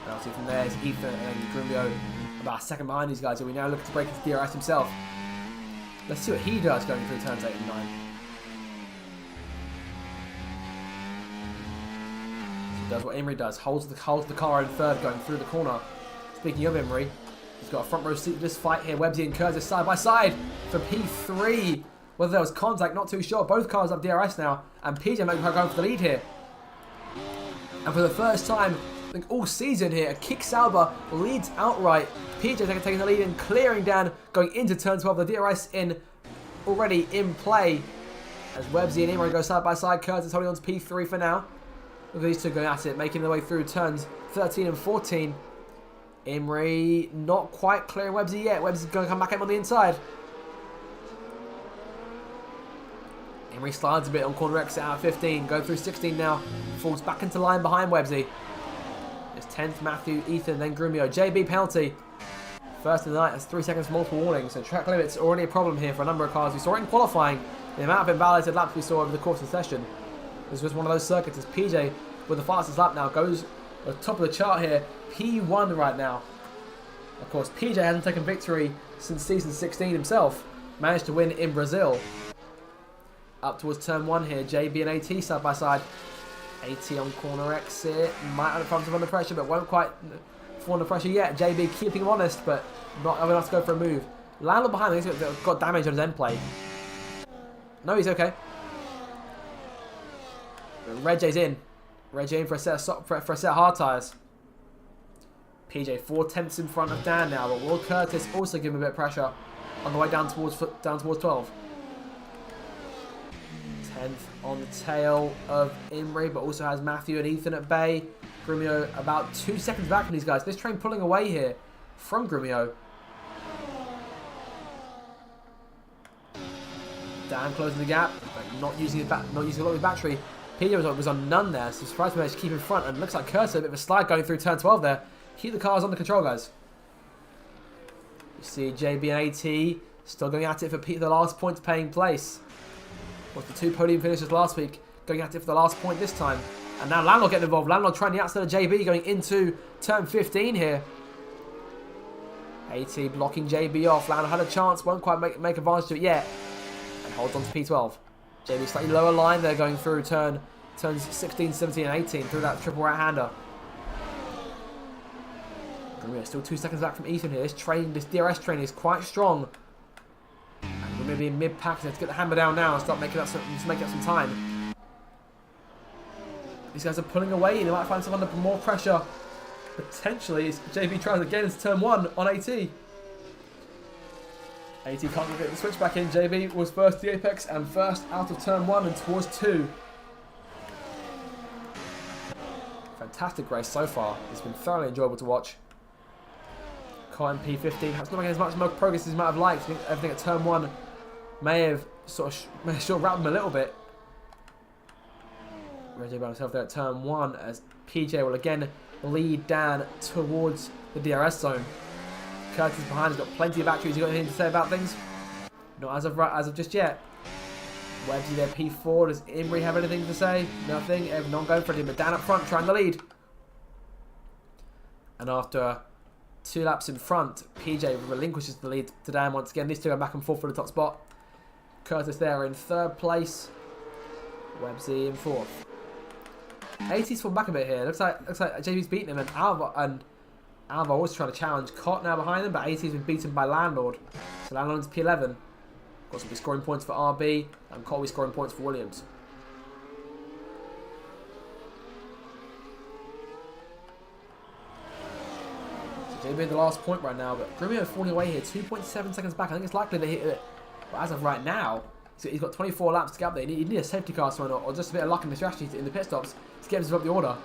And obviously from there is Ethan and Grumio about a second behind these guys, so we now look to break his DRS himself. Let's see what he does going through turns 8 and 9. So he does what Imrie does, holds the car in 3rd going through the corner. Speaking of Imrie, he's got a front row seat to this fight here. Webbsy and Curtis side by side for P3. Whether there was contact, not too sure. Both cars have DRS now, and PJ might be going for the lead here. And for the first time, I think all season here, Kick Sauber leads outright. PJ taking the lead and clearing down, going into turn 12. The DRS already in play. As Webbsy and Imrie go side by side. Curtis holding on to P3 for now. Look at these two going at it, making their way through turns 13 and 14. Imrie not quite clearing Webbsy yet. Webbsy's going to come back in on the inside. Imrie slides a bit on corner exit out of 15. Going through 16 now. Falls back into line behind Webbsy. It's 10th Matthew, Ethan, then Grumio. JB penalty First of the night, that's 3 seconds for multiple warnings. So track limit's already a problem here for a number of cars. We saw it in qualifying. The amount of invalidated laps we saw over the course of the session. This was one of those circuits as PJ with the fastest lap now goes at the top of the chart here. P1 right now. Of course, PJ hasn't taken victory since season 16 himself. Managed to win in Brazil. Up towards turn 1 here. JB and AT side by side. AT on corner exit. Might have found him under pressure, but won't quite fall under pressure yet. JB keeping him honest, but not enough to go for a move. Landlord behind him. He's got damage on his end plate. No, he's okay. Reggie's in. Reggie in for a set of hard tyres. PJ 4/10 in front of Dan now, but will Curtis also give him a bit of pressure on the way down towards 12? 10th on the tail of Imrie, but also has Matthew and Ethan at bay. Grumio about 2 seconds back from these guys. This train pulling away here from Grumio. Dan closing the gap, but not using a lot of his battery. PJ was on none there, so surprised we managed to keep in front. And looks like Curtis a bit of a slide going through turn 12 there. Keep the cars under control, guys. You see JB and AT still going at it for the last points paying place. Was the 2 podium finishes last week, going at it for the last point this time. And now Landlord getting involved. Landlord trying the outside of JB going into turn 15 here. AT blocking JB off. Landlord had a chance, won't quite make advantage of it yet. And holds on to P12. JB slightly lower line there going through turns 16, 17 and 18 through that triple right-hander. We're still 2 seconds back from Ethan here. This DRS train is quite strong. And we're going to be in mid-pack. Let's get the hammer down now and start making up some time. These guys are pulling away. They might find someone under more pressure. Potentially, as JB tries again into turn 1 on AT. AT can't get the switch back in. JB was first to the apex and first out of turn 1 and towards 2. Fantastic race so far. It's been thoroughly enjoyable to watch. Cotton P15 has not making as much progress as he might have liked. I think everything at turn 1 may have sort of rattled him a little bit. Reggie by himself there at turn 1 as PJ will again lead Dan towards the DRS zone. Curtis behind, he's got plenty of batteries. You got anything to say about things? Not as of just yet. Webbsy there, P4. Does Imrie have anything to say? Nothing. Not going for him, but Dan up front trying the lead. And after 2 laps in front, PJ relinquishes the lead to Dan once again. These two are back and forth for the top spot. Curtis there in 3rd place. Webbsy in 4th. AT's fallen back a bit here. Looks like JB's beaten him, and Alva was trying to challenge Cott now behind him, but AT's been beaten by Landlord. So Landlord's P11. Of course, will be scoring points for RB, and Cott will be scoring points for Williams. So JB at the last point right now, but Grumio falling away here, 2.7 seconds back. I think it's likely that but as of right now, he's got 24 laps to get up there. You need a safety car someone, or just a bit of luck in the strategy in the pit stops to get him up the order.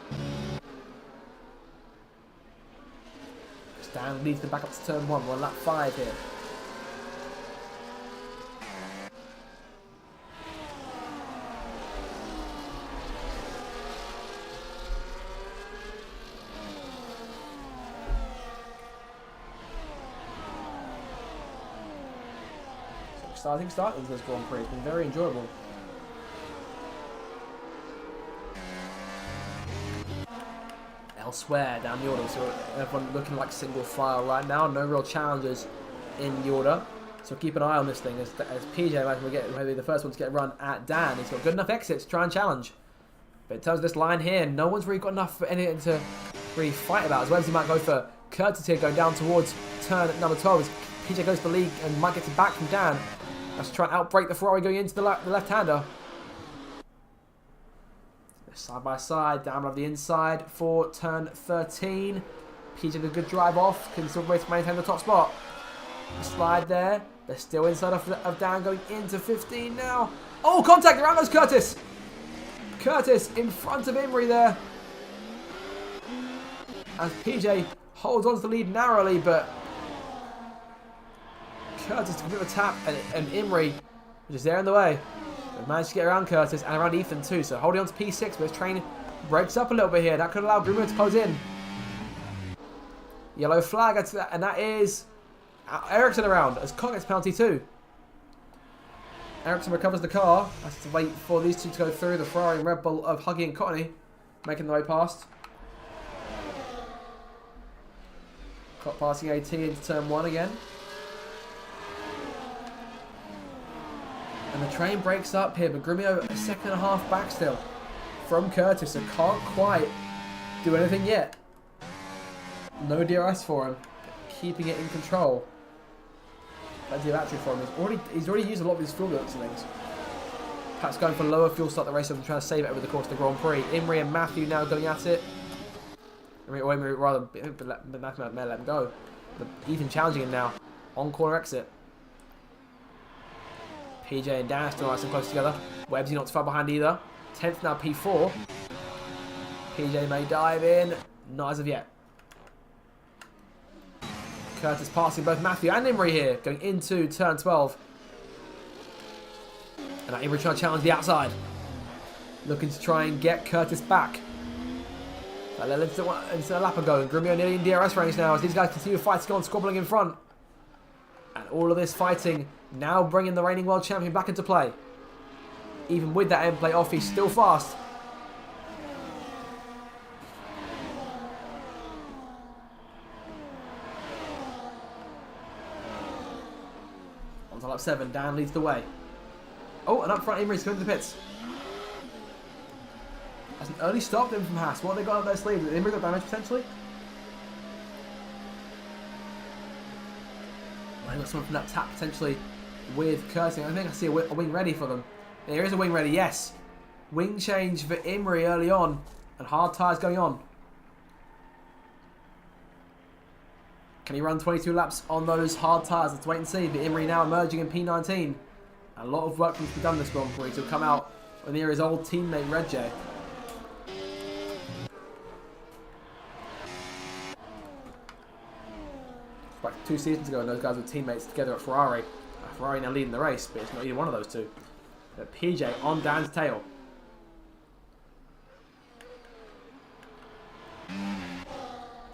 Dan leads them back up to turn 1. We're on lap 5 here. Exciting start into this Grand Prix. It's been very enjoyable. Elsewhere down the order, so everyone looking like single file right now. No real challenges in the order, so keep an eye on this thing as PJ imagine we get maybe the first one to get run at Dan. He's got good enough exits to try and challenge, but in terms of this line here, no one's really got enough for anything to really fight about. As well as he might go for Curtis here, going down towards turn number 12 as PJ goes for the lead and might get it back from Dan. Let's try and outbrake the Ferrari going into the left-hander. Side by side, down on the inside for turn 13. PJ with a good drive off, can still maintain the top spot. Slide there, they're still inside of Dan going into 15 now. Oh, contact, around goes Curtis. Curtis in front of Imrie there. As PJ holds on to the lead narrowly, but Curtis took a bit of a tap, and Imrie, which is there in the way. They've managed to get around Curtis and around Ethan too, so holding on to P6, but this train breaks up a little bit here. That could allow Grumio to close in. Yellow flag, and that is Ericsson around as Cock gets penalty too. Ericsson recovers the car. Has to wait for these two to go through. The Ferrari and Red Bull of Huggy and Cottony making their way past. Cock passing AT into turn 1 again. And the train breaks up here, but Grumio a second and a half back still from Curtis, so can't quite do anything yet. No DRS for him, keeping it in control. Plenty of battery for him. He's already used a lot of his fuel and things. Perhaps going for lower fuel start the race and trying to save it over the course of the Grand Prix. Imrie and Matthew now going at it. Imrie rather, Matthew may let him go. But Ethan challenging him now on corner exit. PJ and Dan still nice and close together. Webbsy not too far behind either. 10th now P4. PJ may dive in. Not as of yet. Curtis passing both Matthew and Imrie here. Going into turn 12. And now Imrie trying to challenge the outside. Looking to try and get Curtis back. Into a lap ago. And Grumio nearly in DRS range now as these guys continue fighting on, squabbling in front. And all of this fighting now bringing the reigning world champion back into play. Even with that end plate off, he's still fast. On to lap 7, Dan leads the way. Oh, and up front, Imrie's coming to the pits. That's an early stop then from Haas. What have they got up their sleeves? Imrie got damage potentially? Well, got someone from that tap potentially with Curtis. I think I see a wing ready for them. There is a wing ready, yes. Wing change for Imrie early on. And hard tyres going on. Can he run 22 laps on those hard tyres? Let's wait and see. But Imrie now emerging in P19. A lot of work needs to be done this Grand Prix to come out near his old teammate Red J. Back 2 seasons ago, and those guys were teammates together at Ferrari. Ferrari now leading the race, but it's not either one of those two. But PJ on Dan's tail.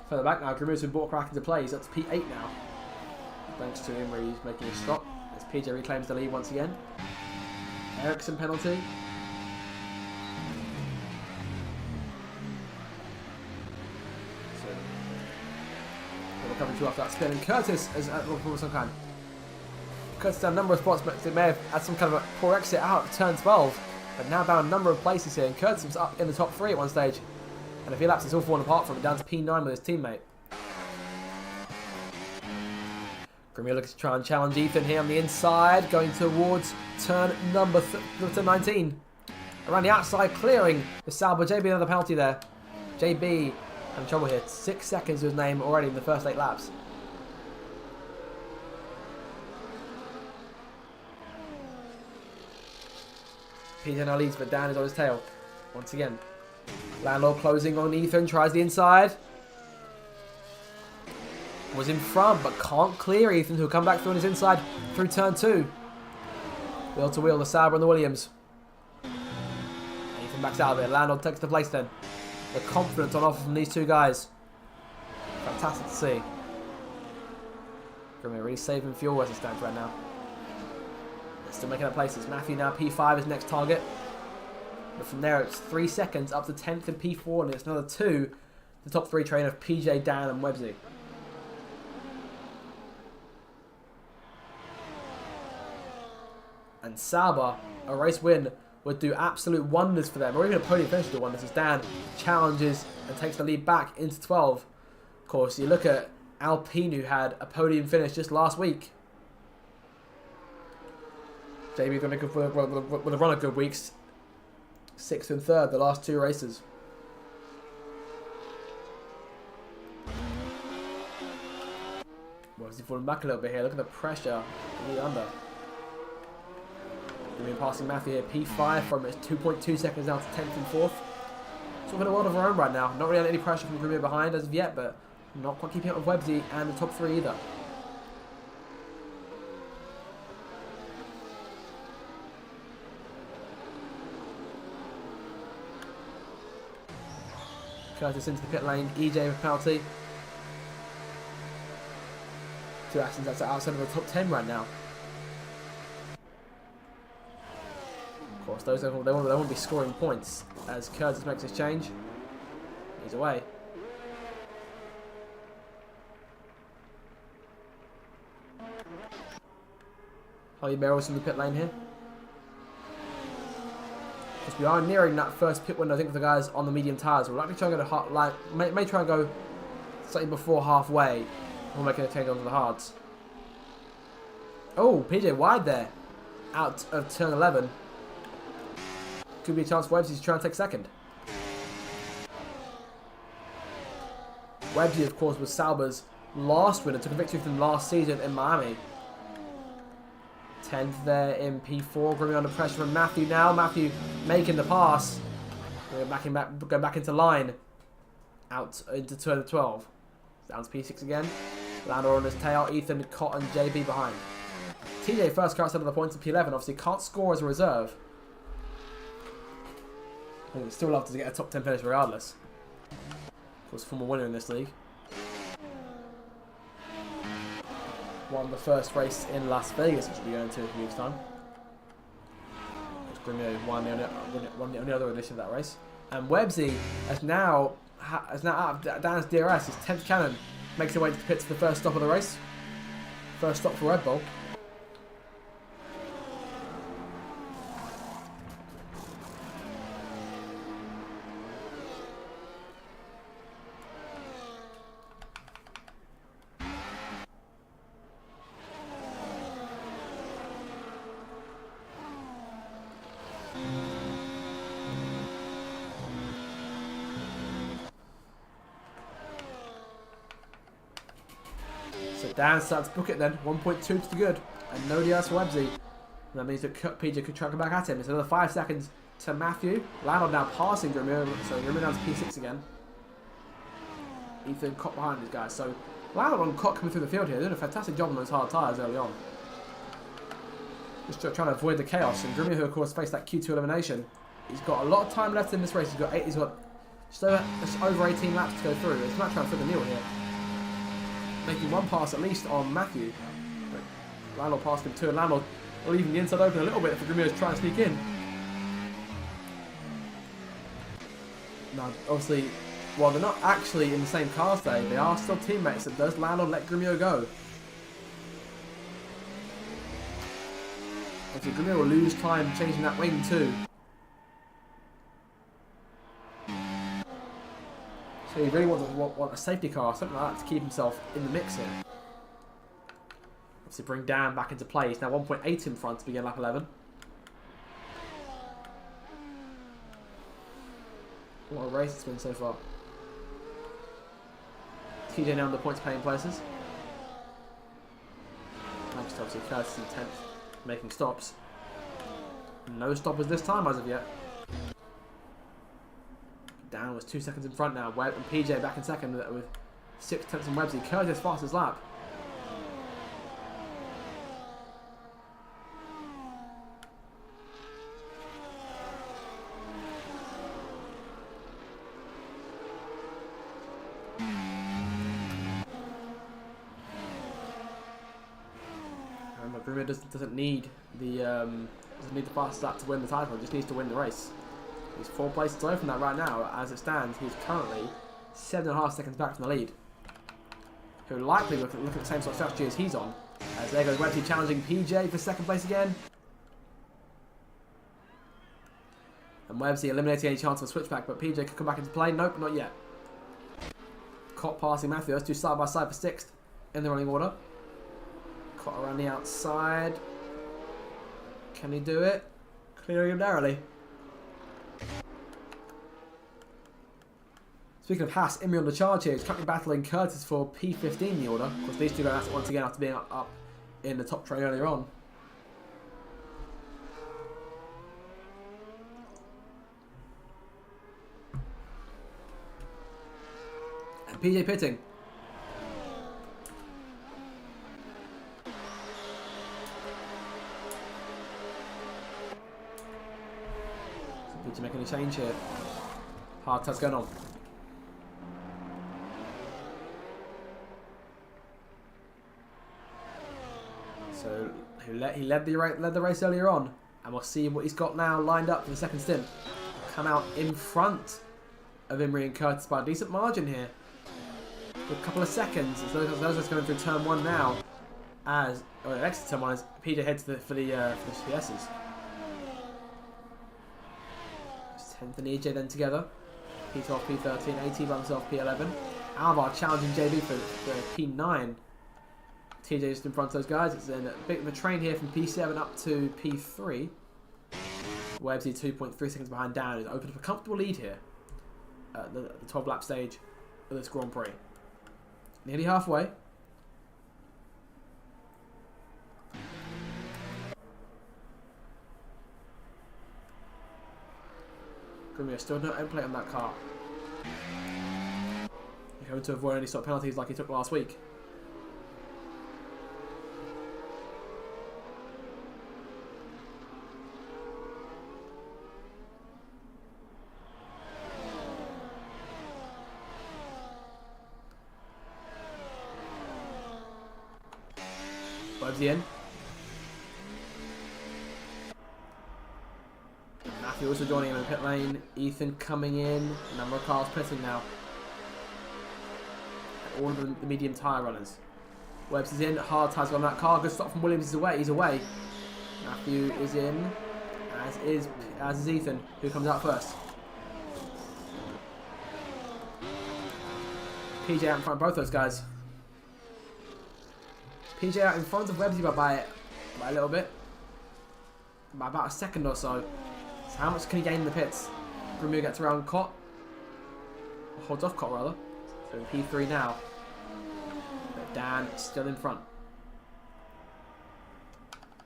Further back now, Grumio's been brought back into play. He's up to P8 now. Thanks to him where he's making a stop. As PJ reclaims the lead once again. Ericsson penalty. Coming through after that spin, and Curtis is at some kind. Curtis down a number of spots, but they may have had some kind of a poor exit out of turn 12. But now down a number of places here, and Curtis was up in the top 3 at one stage. And if he laps, it's all falling apart from him, down to P9 with his teammate. Grumio looks to try and challenge Ethan here on the inside, going towards turn number 19. Around the outside, clearing the Sauber. JB another penalty there. JB having trouble here. 6 seconds to his name already in the first 8 laps. PJ now leads, but Dan is on his tail. Once again. Landlord closing on Ethan. Tries the inside. Was in front, but can't clear Ethan, who'll come back through on his inside through turn 2. Wheel to wheel, the Sauber and the Williams. Ethan backs out of it. Landlord takes the place then. The confidence on offer from these two guys. Fantastic to see. Grumio really saving fuel as it stands right now. They're still making up places. Matthew now P5 is next target. But from there it's 3 seconds up to 10th and P4, and it's another 2. The top 3 train of PJ, Dan and Webbsy. And Sauber, a race win would do absolute wonders for them, or even a podium finish would do wonders as Dan challenges and takes the lead back into 12. Of course, you look at Alpine, who had a podium finish just last week. JB going to with a run of good weeks. 6th and 3rd, the last 2 races. Well, he's falling back a little bit here. Look at the pressure really under. Grumio passing Matthew here, P5 from it's 2.2 seconds down to 10th and 4th. Sort of in a world of our own right now. Not really any pressure from Grumio behind as of yet, but not quite keeping up with Webbsy and the top 3 either. Curtis into the pit lane, EJ with penalty. two actions that's outside of the top 10 right now. Of course, those they won't be scoring points as Curtis makes his change. He's away. Holly Merrill's in the pit lane here. Because we are nearing that first pit window, I think, for the guys on the medium tyres. We're likely trying to go to like, may try and go slightly before halfway. We're making a change onto the hards. Oh, PJ wide there. Out of turn 11. Could be a chance for Websy to try and take second. Websy, of course, was Sauber's last winner. Took a victory from last season in Miami. 10th there in P4. Going under pressure from Matthew now. Matthew making the pass. Going back into line. Out into turn 12. Down to P6 again. Lando on his tail. Ethan, Cott and JB behind. TJ first car outside of the points in P11. Obviously can't score as a reserve. I think we'd still love to get a top 10 finish regardless. Of course, former winner in this league. Won the first race in Las Vegas, which we'll be going to in a few weeks' time. Grimio won the only other edition of that race. And Websy is now out of Dan's DRS. His 10th cannon makes their way to the pits for the first stop of the race. First stop for Red Bull. So Dan starts to book it then. 1.2 to the good. And no DRS for Websy. And that means that PJ could try to come back at him. It's another 5 seconds to Matthew. Lando now passing Grimio. So Grimio down to P6 again. Ethan Cott behind these guys. So Lando and Cott coming through the field here. They're doing a fantastic job on those hard tyres early on. Just trying to avoid the chaos. And Grimio, who of course faced that Q2 elimination. He's got a lot of time left in this race. He's got just over 18 laps to go through. He's not trying to fit the needle here. Making one pass at least on Matthew. But Lando passed him too, and Lando leaving the inside open a little bit for Grimio to try and sneak in. Now, obviously, while they're not actually in the same car today, they are still teammates. So does Lando let Grimio go? Obviously, Grimio will lose time changing that wing too. So he really want a safety car, something like that, to keep himself in the mix here. Obviously bring Dan back into play. He's now 1.8 in front to begin lap 11. What a race it's been so far. TJ now in the points paying places. Thanks to obviously Curtis in 10th, making stops. No stoppers this time as of yet. Dan was 2 seconds in front now. Webb and PJ back in second with 6 tenths on Websy. Curtis fastest lap. Grimio doesn't need the fastest lap to win the title. He just needs to win the race. He's 4 places away from that right now. As it stands, he's currently 7.5 seconds back from the lead. He'll likely look at the same sort of strategy as he's on. As there goes Websy challenging PJ for second place again. And Websy eliminating any chance of a switchback, but PJ could come back into play. Nope, not yet. Cott passing Matthew. Those two side by side for 6th in the running order. Cott around the outside. Can he do it? Clearing him narrowly. Speaking of Haas, Imri on the charge here. He's currently battling Curtis for P15 in the order. Of course, these two go at it once again after being up in the top train earlier on. And PJ pitting. So PJ making a change here. Hard touch going on. So he led the race earlier on, and we'll see what he's got now lined up for the second stint. Come out in front of Imrie and Curtis by a decent margin here. For a couple of seconds, as those guys going through turn 1 now. As next to turn 1 as PJ heads for the CSs. 10th and EJ then together. P12, P13, AT by himself, P11. Alvar challenging JB for P9. TJ just in front of those guys. It's a bit of a train here from P7 up to P3. Websy 2.3 seconds behind Dan. He's opened up a comfortable lead here at the 12 lap stage of this Grand Prix. Nearly halfway. Grumio still no end plate on that car. He's going to avoid any sort of penalties like he took last week. Websy in. Matthew also joining him in the pit lane. Ethan coming in. A number of cars pitting now. All of the medium tyre runners. Webbs is in. Hard tyres on that car. Good stop from Williams. Is away. He's away. Matthew is in. As is Ethan, who comes out first. PJ out in front of both those guys. PJ out in front of Webbsy by a little bit. By about a second or so. So how much can he gain in the pits? Grumio gets around Cott. Or holds off Cott rather. So P3 now. But Dan still in front.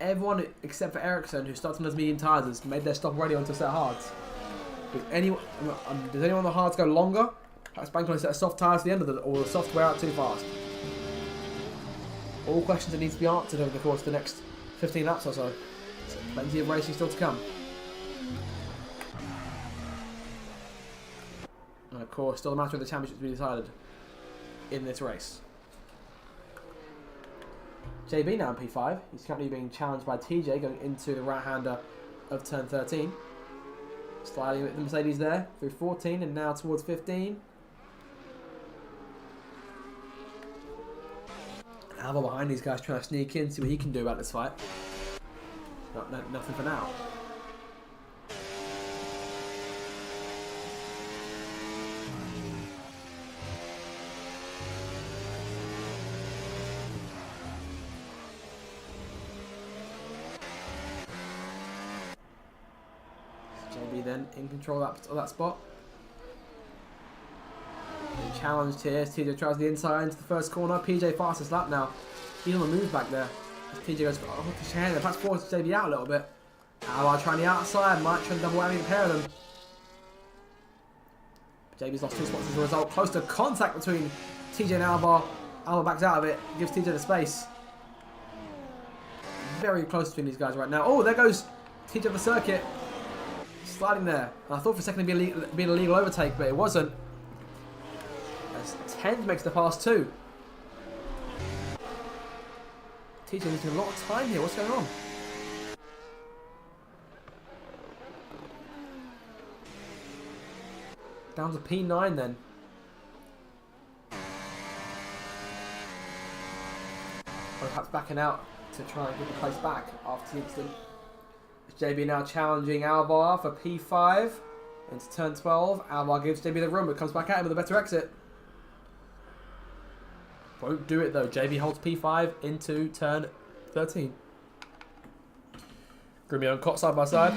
Everyone except for Ericsson, who starts on those medium tyres, has made their stop already onto set hards. Does anyone on the hards go longer? Perhaps bank on a set of soft tyres at the end of it, or the soft wear out too fast? All questions that need to be answered over the course of the next 15 laps or so. So plenty of racing still to come. And of course, still the matter of the championship to be decided in this race. JB now in P5. He's currently being challenged by TJ going into the right-hander of turn 13. Sliding with the Mercedes there through 14 and now towards 15. Alva behind these guys trying to sneak in, see what he can do about this fight. Nothing for now. JB then in control of that spot. Being challenged here. TJ tries the inside into the first corner. PJ fastest lap now. He's on the move back there. As TJ goes, oh, his hand there. Perhaps forces JB out a little bit. Alvar trying the outside. Might try and double whammy the pair of them. JB's lost 2 spots as a result. Close to contact between TJ and Alvar. Alvar backs out of it. Gives TJ the space. Very close between these guys right now. Oh, there goes TJ on the circuit. Sliding there. And I thought for a second it'd be a legal overtake, but it wasn't. As 10 makes the pass too. TJ losing a lot of time here. What's going on? Down to P9 then. Or perhaps backing out to try and get the place back after the incident. JB now challenging Alvar for P5 into turn 12. Alvar gives JB the room but comes back at him with a better exit. Won't do it though. JB holds P5 into turn 13. Grumio and Cott side by side.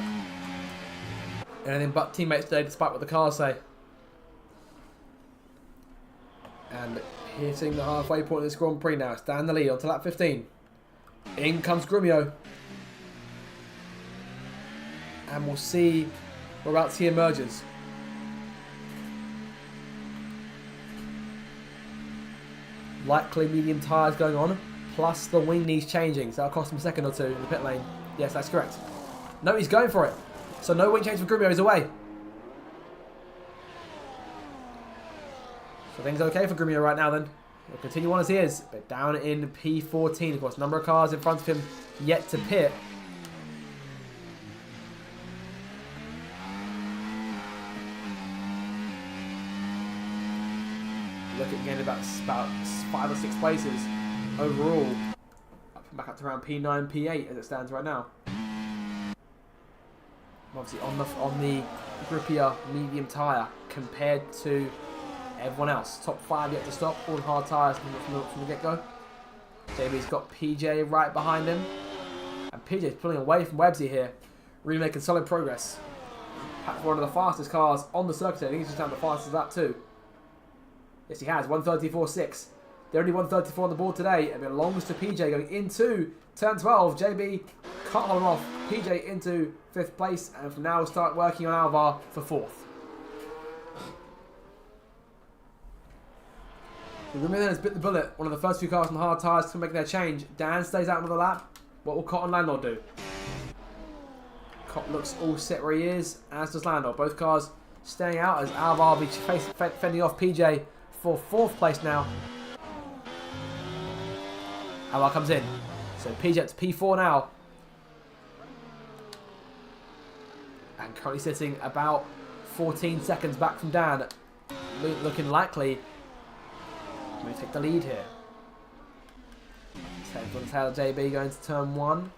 Anything but teammates today despite what the cars say. And hitting the halfway point of this Grand Prix now. Stand in the lead onto lap 15. In comes Grumio. And we'll see whereabouts he emerges. Likely medium tyres going on, plus the wing needs changing, so that'll cost him a second or two in the pit lane. Yes, that's correct. No, he's going for it. So no wing change for Grumio, he's away. So things okay for Grumio right now then. He'll continue on as he is, but down in P14. Of course, number of cars in front of him yet to pit. Looking again about 5 or 6 places overall. Back up to around P9, P8 as it stands right now. Obviously on the grippier medium tyre compared to everyone else. Top 5 yet to stop, all hard tyres from the get-go. JB's got PJ right behind him. And PJ's pulling away from Websy here. Really making solid progress. Perhaps one of the fastest cars on the circuit. I think he's just down the fastest lap too. Yes, he has. 134.6. The only 134 on the board today. It belongs to PJ going into turn 12. JB can't hold him off. PJ into 5th place. And from now we'll start working on Alvar for 4th. The Rumor has bit the bullet. One of the first few cars on the hard tyres to make their change. Dan stays out another lap. What will Cotton Landor do? Cotton looks all set where he is, as does Landor. Both cars staying out as Alvar be fending off PJ for 4th place now. Alvar comes in. So PJ up to P4 now. And currently sitting about 14 seconds back from Dan. Looking likely to take the lead here. Taylor JB going to turn 1.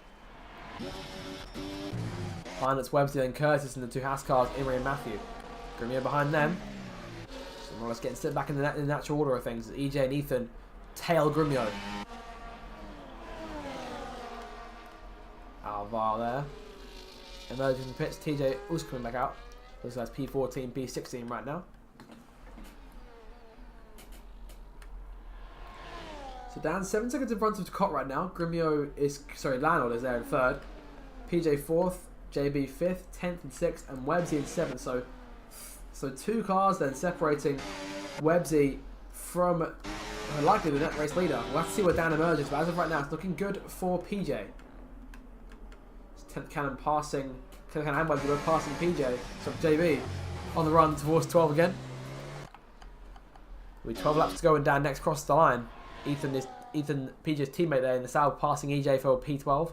Behind it's Webster and Curtis and the 2 Haas cars, Imrie and Matthew. Grimio behind them. So more or less getting set back in the natural order of things. EJ and Ethan tail Grimio. Alvar there. Emerging from the pits, TJ also coming back out. Looks like P14, P16 right now. So Dan 7 seconds in front of Cott right now. Landor is there in 3rd. PJ 4th, JB 5th, 10th and 6th, and Websy in 7th. So 2 cars then separating Websy from likely the net race leader. We'll have to see where Dan emerges, but as of right now, it's looking good for PJ. 10th Cannon passing, 10th Cannon and Websy both passing PJ. So JB on the run towards 12 again. With 12 laps to go and Dan next crosses the line. Ethan, PJ's teammate there in the south, passing EJ for P12.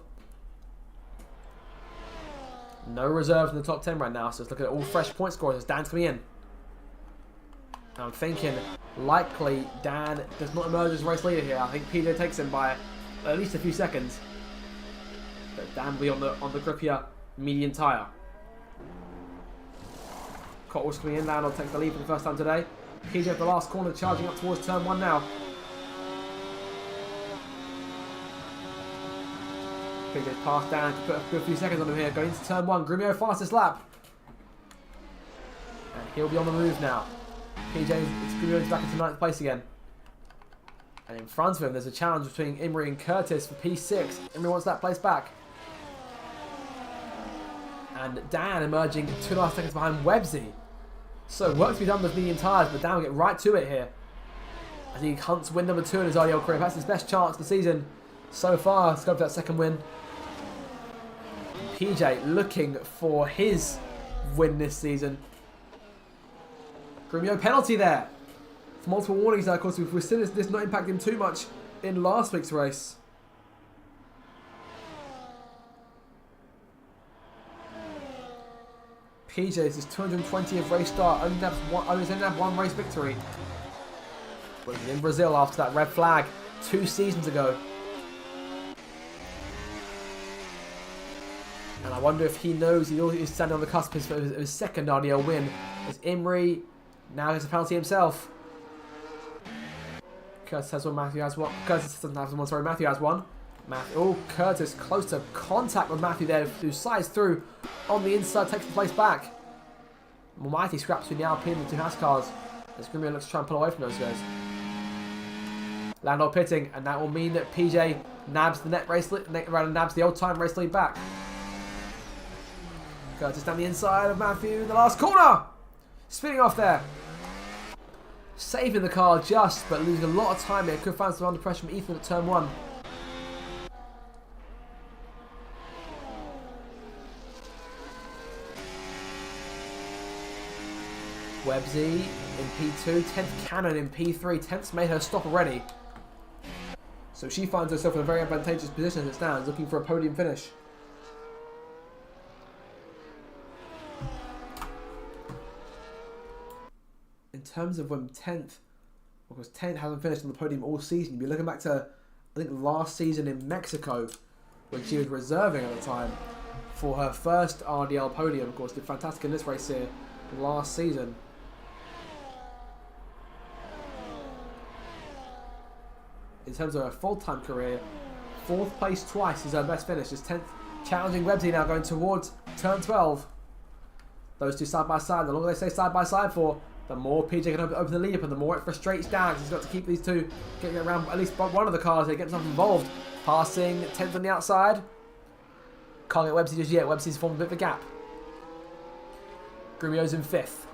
No reserves in the top 10 right now, so let's look at all fresh point scorers as Dan's coming in. I'm thinking likely Dan does not emerge as race leader here. I think PJ takes him by at least a few seconds. But Dan will be on the grippier medium tyre. Cotwell's coming in, Landor takes the lead for the first time today. PJ at the last corner charging up towards turn 1 now. PJ's passed down to put a few seconds on him here. Going into turn 1. Grimio fastest lap. And he'll be on the move now. Grimio's back into 9th place again. And in front of him, there's a challenge between Imrie and Curtis for P6. Imrie wants that place back. And Dan emerging 2.5 seconds behind Websy. So work to be done with medium tyres, but Dan will get right to it here. As he hunts win number 2 in his RDL career. That's his best chance of the season so far. Let's go for that second win. PJ looking for his win this season. Grimio penalty there. For multiple warnings now, of course, we've seen this not impact him too much in last week's race. PJ's his 220th race start, only have one race victory. But in Brazil after that red flag 2 seasons ago. And I wonder if he knows he's standing on the cusp of his second RDL win. As Imrie now has a penalty himself. Curtis has one, Matthew has one. Curtis doesn't have one, sorry, Matthew has one. Curtis close to contact with Matthew there, who slides through on the inside, takes the place back. Mighty scraps between the Alpine and the 2 Haas cars. As Grimio looks to try and pull away from those guys. Landor pitting, and that will mean that PJ nabs the nabs the old-time race lead back. Curtis down the inside of Matthew in the last corner. Spinning off there. Saving the car just, but losing a lot of time here. Could find some under pressure from Ethan at turn 1. Websy in P2, 10th Cannon in P3. 10th's made her stop already. So she finds herself in a very advantageous position as it stands, looking for a podium finish. In terms of when 10th, because 10th hasn't finished on the podium all season, you'd be looking back to, I think, last season in Mexico, when she was reserving at the time for her first RDL podium. Of course, did fantastic in this race here last season. In terms of her full-time career, 4th place twice is her best finish. Is 10th challenging Websy now going towards turn 12. Those two side by side. The longer they stay side by side for, the more PJ can open the lead up and the more it frustrates Dan. He's got to keep these two getting around at least one of the cars here, get himself involved. Passing 10th on the outside. Can't get Websy just yet. Websy's formed a bit of a gap. Grumio's in 5th.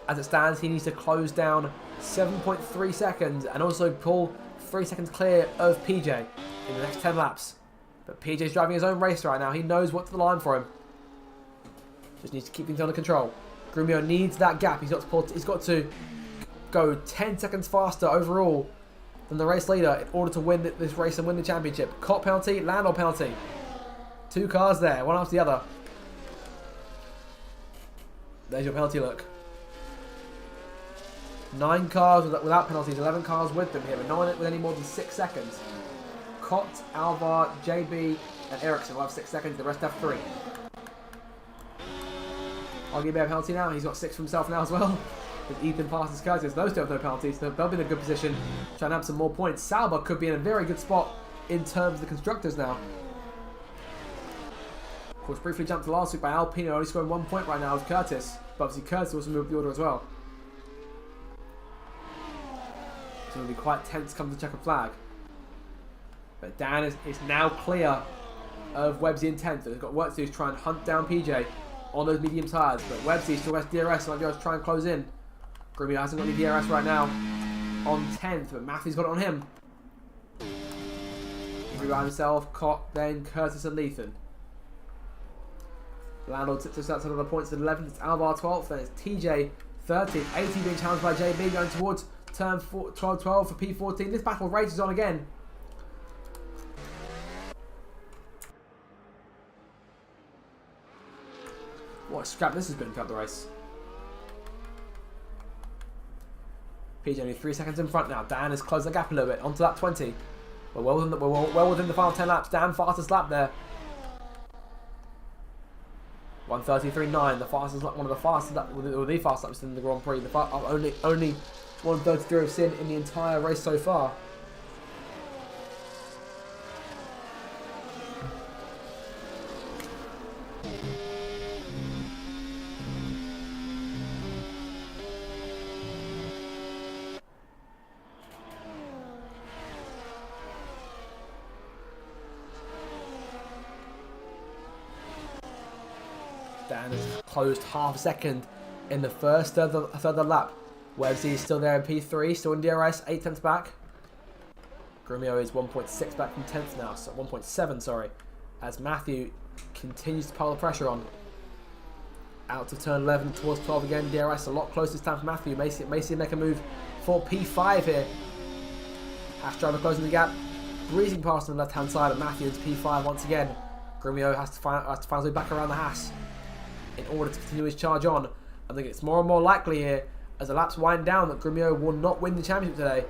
As it stands, he needs to close down 7.3 seconds and also pull 3 seconds clear of PJ in the next 10 laps. But PJ's driving his own race right now. He knows what's the line for him. Just needs to keep things under control. Grumio needs that gap. He's got to go 10 seconds faster overall than the race leader in order to win this race and win the championship. Cop penalty, Landau penalty. 2 cars there, one after the other. There's your penalty look. 9 cars without penalties, 11 cars with them here, but no one with any more than 6 seconds. Cott, Alvar, JB, and Ericsson will have 6 seconds, the rest have 3. I'll give him a penalty now, he's got 6 for himself now as well. With Ethan passes Curtis, those two have no penalties, so they'll be in a good position, trying to have some more points. Sauber could be in a very good spot in terms of the constructors now. Of course, briefly jumped to last week by Alpino, only scoring 1 point right now with Curtis. But obviously Curtis also moved the order as well. So it'll be quite tense come to check a flag. But Dan is now clear of Websy in 10th. He's got work to do to try and hunt down PJ on those medium tyres. But Websy still has DRS, so might be able to try and close in. Grumio hasn't got any DRS right now on 10th, but Matthew's got it on him. He by himself, Cott, then Curtis and Lethan. Landau tips us out to another points at 11th. It's Alvar 12th, then it's TJ 13th. 18 being challenged by JB, going towards turn 12 for P14. This battle rages on again. What a scrap this has been throughout the race. PJ only 3 seconds in front now. Dan has closed the gap a little bit onto lap 20. We're well within the final 10 laps. Dan fastest lap there. 1:33.9, the fastest lap, one of the fastest lap, or the fastest laps in the Grand Prix. Only 1:33 of sin in the entire race so far. Dan has closed half a second in the first third of the lap. Websy is still there in P3, still in DRS, 8 tenths back. Grumio is 1.6 back from 10th now, so 1.7, sorry, as Matthew continues to pile the pressure on. Out to turn 11 towards 12 again, DRS a lot closer this time for Matthew. May see him make a move for P5 here. Haas driver closing the gap, breezing past on the left hand side of Matthew into P5 once again. Grumio has to find his way back around the Haas in order to continue his charge on. I think it's more and more likely here as the laps wind down that Grumio will not win the championship today,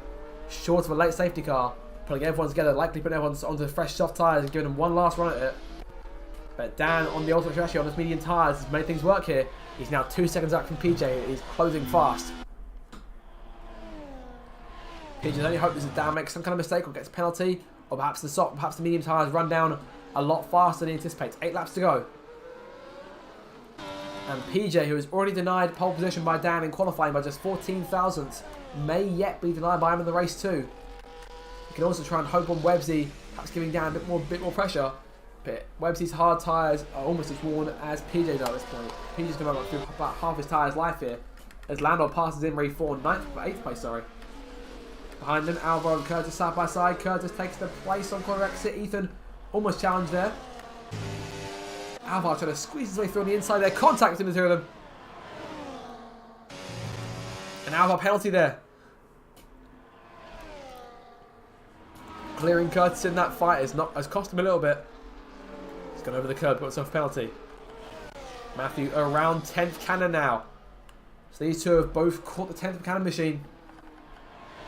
short of a late safety car, putting everyone together, likely putting everyone onto fresh soft tyres and giving them one last run at it. But Dan on the ultimate strategy on his medium tyres has made things work here. He's now 2 seconds out from PJ, he's closing fast. PJ's only hope is that Dan makes some kind of mistake or gets a penalty, or perhaps the medium tyres run down a lot faster than he anticipates. 8 laps to go. And PJ, who is already denied pole position by Dan in qualifying by just 14 thousandths, may yet be denied by him in the race too. He can also try and hope on Websy, perhaps giving Dan a bit more pressure. But Websy's hard tyres are almost as worn as PJ's at this point. PJ's going to go through about half his tyres life here, as Landau passes in Ray 4, 8th place, sorry. Behind him, Alvaro and Curtis side by side. Curtis takes the place on corner exit. Ethan almost challenged there. Alvar trying to squeeze his way through on the inside there. Contact between the two of them. And now a penalty there. Clearing Curtis in that fight has cost him a little bit. He's gone over the curb, got himself a penalty. Matthew around 10th cannon now. So these two have both caught the 10th cannon machine.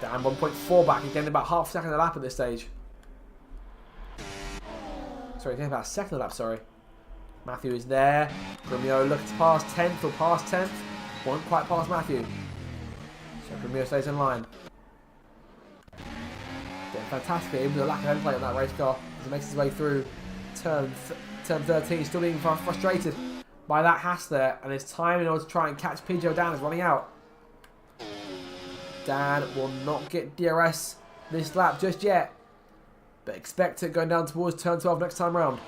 Dan 1.4 back, he's getting about half a second a lap at this stage. Sorry, getting about a second a lap, sorry. Matthew is there. Grumio looking to pass 10th or past 10th. Won't quite pass Matthew. So Grumio stays in line. Doing fantastic, even with the lack of end plate on that race car as he makes his way through turn 13. Still being frustrated by that Haas there, and his time in order to try and catch PJ O'Dan is running out. Dan will not get DRS this lap just yet, but expect it going down towards turn 12 next time round.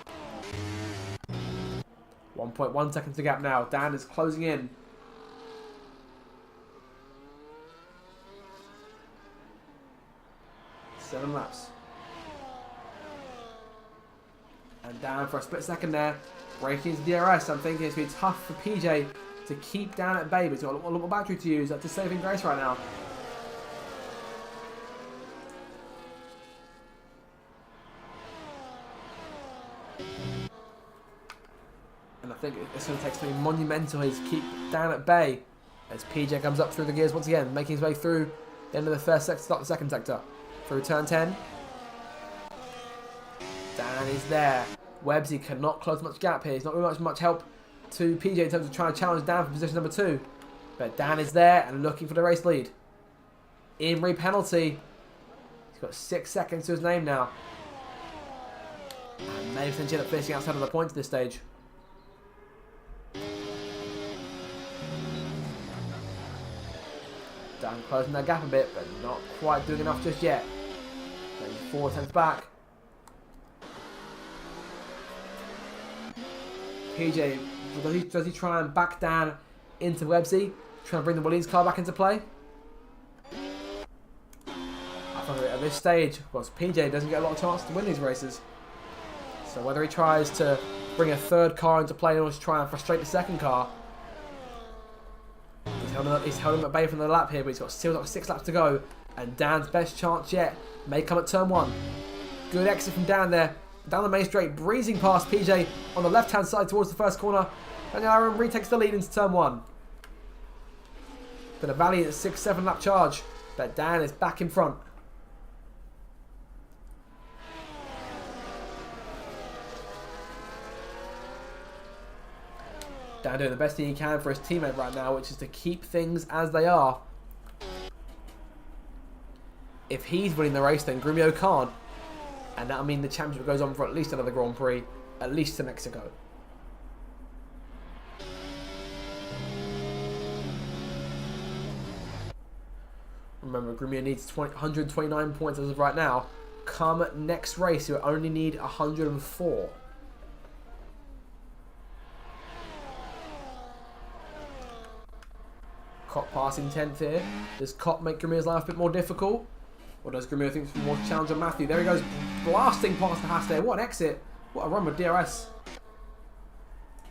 1.1 seconds to gap now. Dan is closing in. Seven laps. And Dan for a split second there, breaking into DRS. I'm thinking it's going to be tough for PJ to keep Dan at bay, but he's got a lot more battery to use. That's his saving grace right now. And I think it's going to take something monumental here to keep Dan at bay as PJ comes up through the gears once again, making his way through the end of the first sector, start the second sector. Through turn 10. Dan is there. Webbsy cannot close much gap here. He's not really much help to PJ in terms of trying to challenge Dan for position number 2. But Dan is there and looking for the race lead. Imrie penalty. He's got 6 seconds to his name now. And may potentially end up finishing outside of the points at this stage. Dan closing that gap a bit, but not quite doing enough just yet. 4 tenths back. PJ, does he try and back Dan into Webbsy? Trying to bring the Williams car back into play? I think at this stage, of course, PJ doesn't get a lot of chance to win these races. So whether he tries to bring a third car into play in order to try and frustrate the second car, he's held him at bay from the lap here, but he's still got 6 laps to go. And Dan's best chance yet may come at turn 1. Good exit from Dan there. Down the main straight, breezing past PJ on the left-hand side towards the first corner. And Aaron retakes the lead into turn 1. Been a valiant 6-7 lap charge, but Dan is back in front. Dan doing the best thing he can for his teammate right now, which is to keep things as they are. If he's winning the race, then Grumio can't. And that'll mean the championship goes on for at least another Grand Prix, at least to Mexico. Remember, Grumio needs 129 points as of right now. Come next race, he'll only need 104. Cop passing 10th here. Does Cop make Grumio's life a bit more difficult? Or does Grumio think it's more challenge on Matthew? There he goes, blasting past the Haas there. What an exit. What a run with DRS.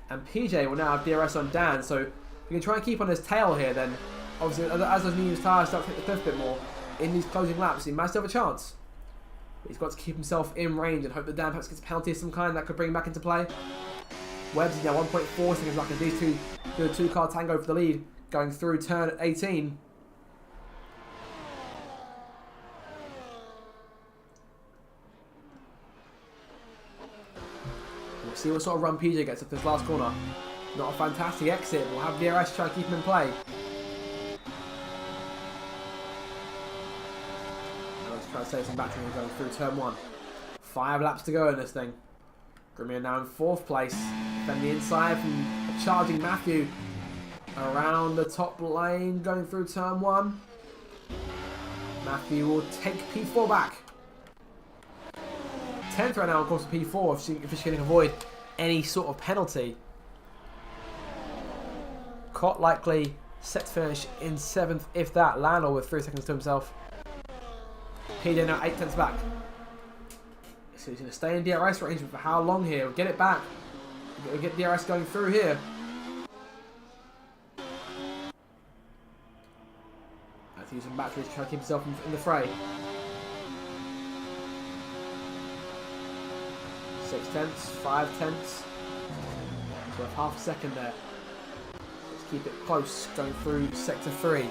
And PJ will now have DRS on Dan, so if he can try and keep on his tail here, then obviously as those medium tyres start to hit the cliff a bit more in these closing laps, he might still have a chance. But he's got to keep himself in range and hope that Dan perhaps gets a penalty of some kind that could bring him back into play. Webbs is now 1.4 seconds back as these two do a 2-car tango for the lead, going through turn 18. We'll see what sort of run PJ gets at this last corner. Not a fantastic exit. We'll have DRS try to keep him in play. Let's try to save some battery going through turn 1. 5 laps to go in this thing. Grumio now in 4th place. Then the inside from a charging Matthew. Around the top lane going through turn 1. Matthew will take P4 back. 10th right now, of course, P4 if she can avoid any sort of penalty. Cott likely set to finish in 7th, if that. Lando with 3 seconds to himself. PJ now 8 tenths back. So he's going to stay in DRS range for how long here? We'll get it back. We'll get DRS going through here. using batteries to try to keep himself in the fray. 6 tenths, 5 tenths. So we have half a second there. Let's keep it close going through sector 3.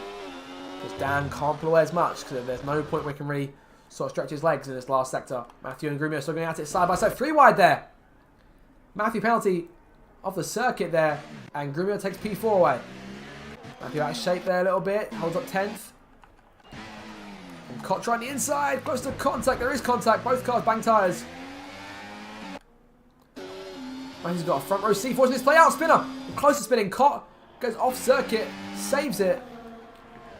Because Dan can't pull away as much because there's no point where he can really sort of stretch his legs in this last sector. Matthew and Grumio still going at it side by side. 3 wide there. Matthew penalty off the circuit there. And Grumio takes P4 away. Matthew out of shape there a little bit. Holds up 10th. And Koch on the inside. Close to contact. There is contact. Both cars bang tyres. Matthew's got a front row seat. Forcing his play out. Spinner. Close to spinning. Koch goes off circuit. Saves it.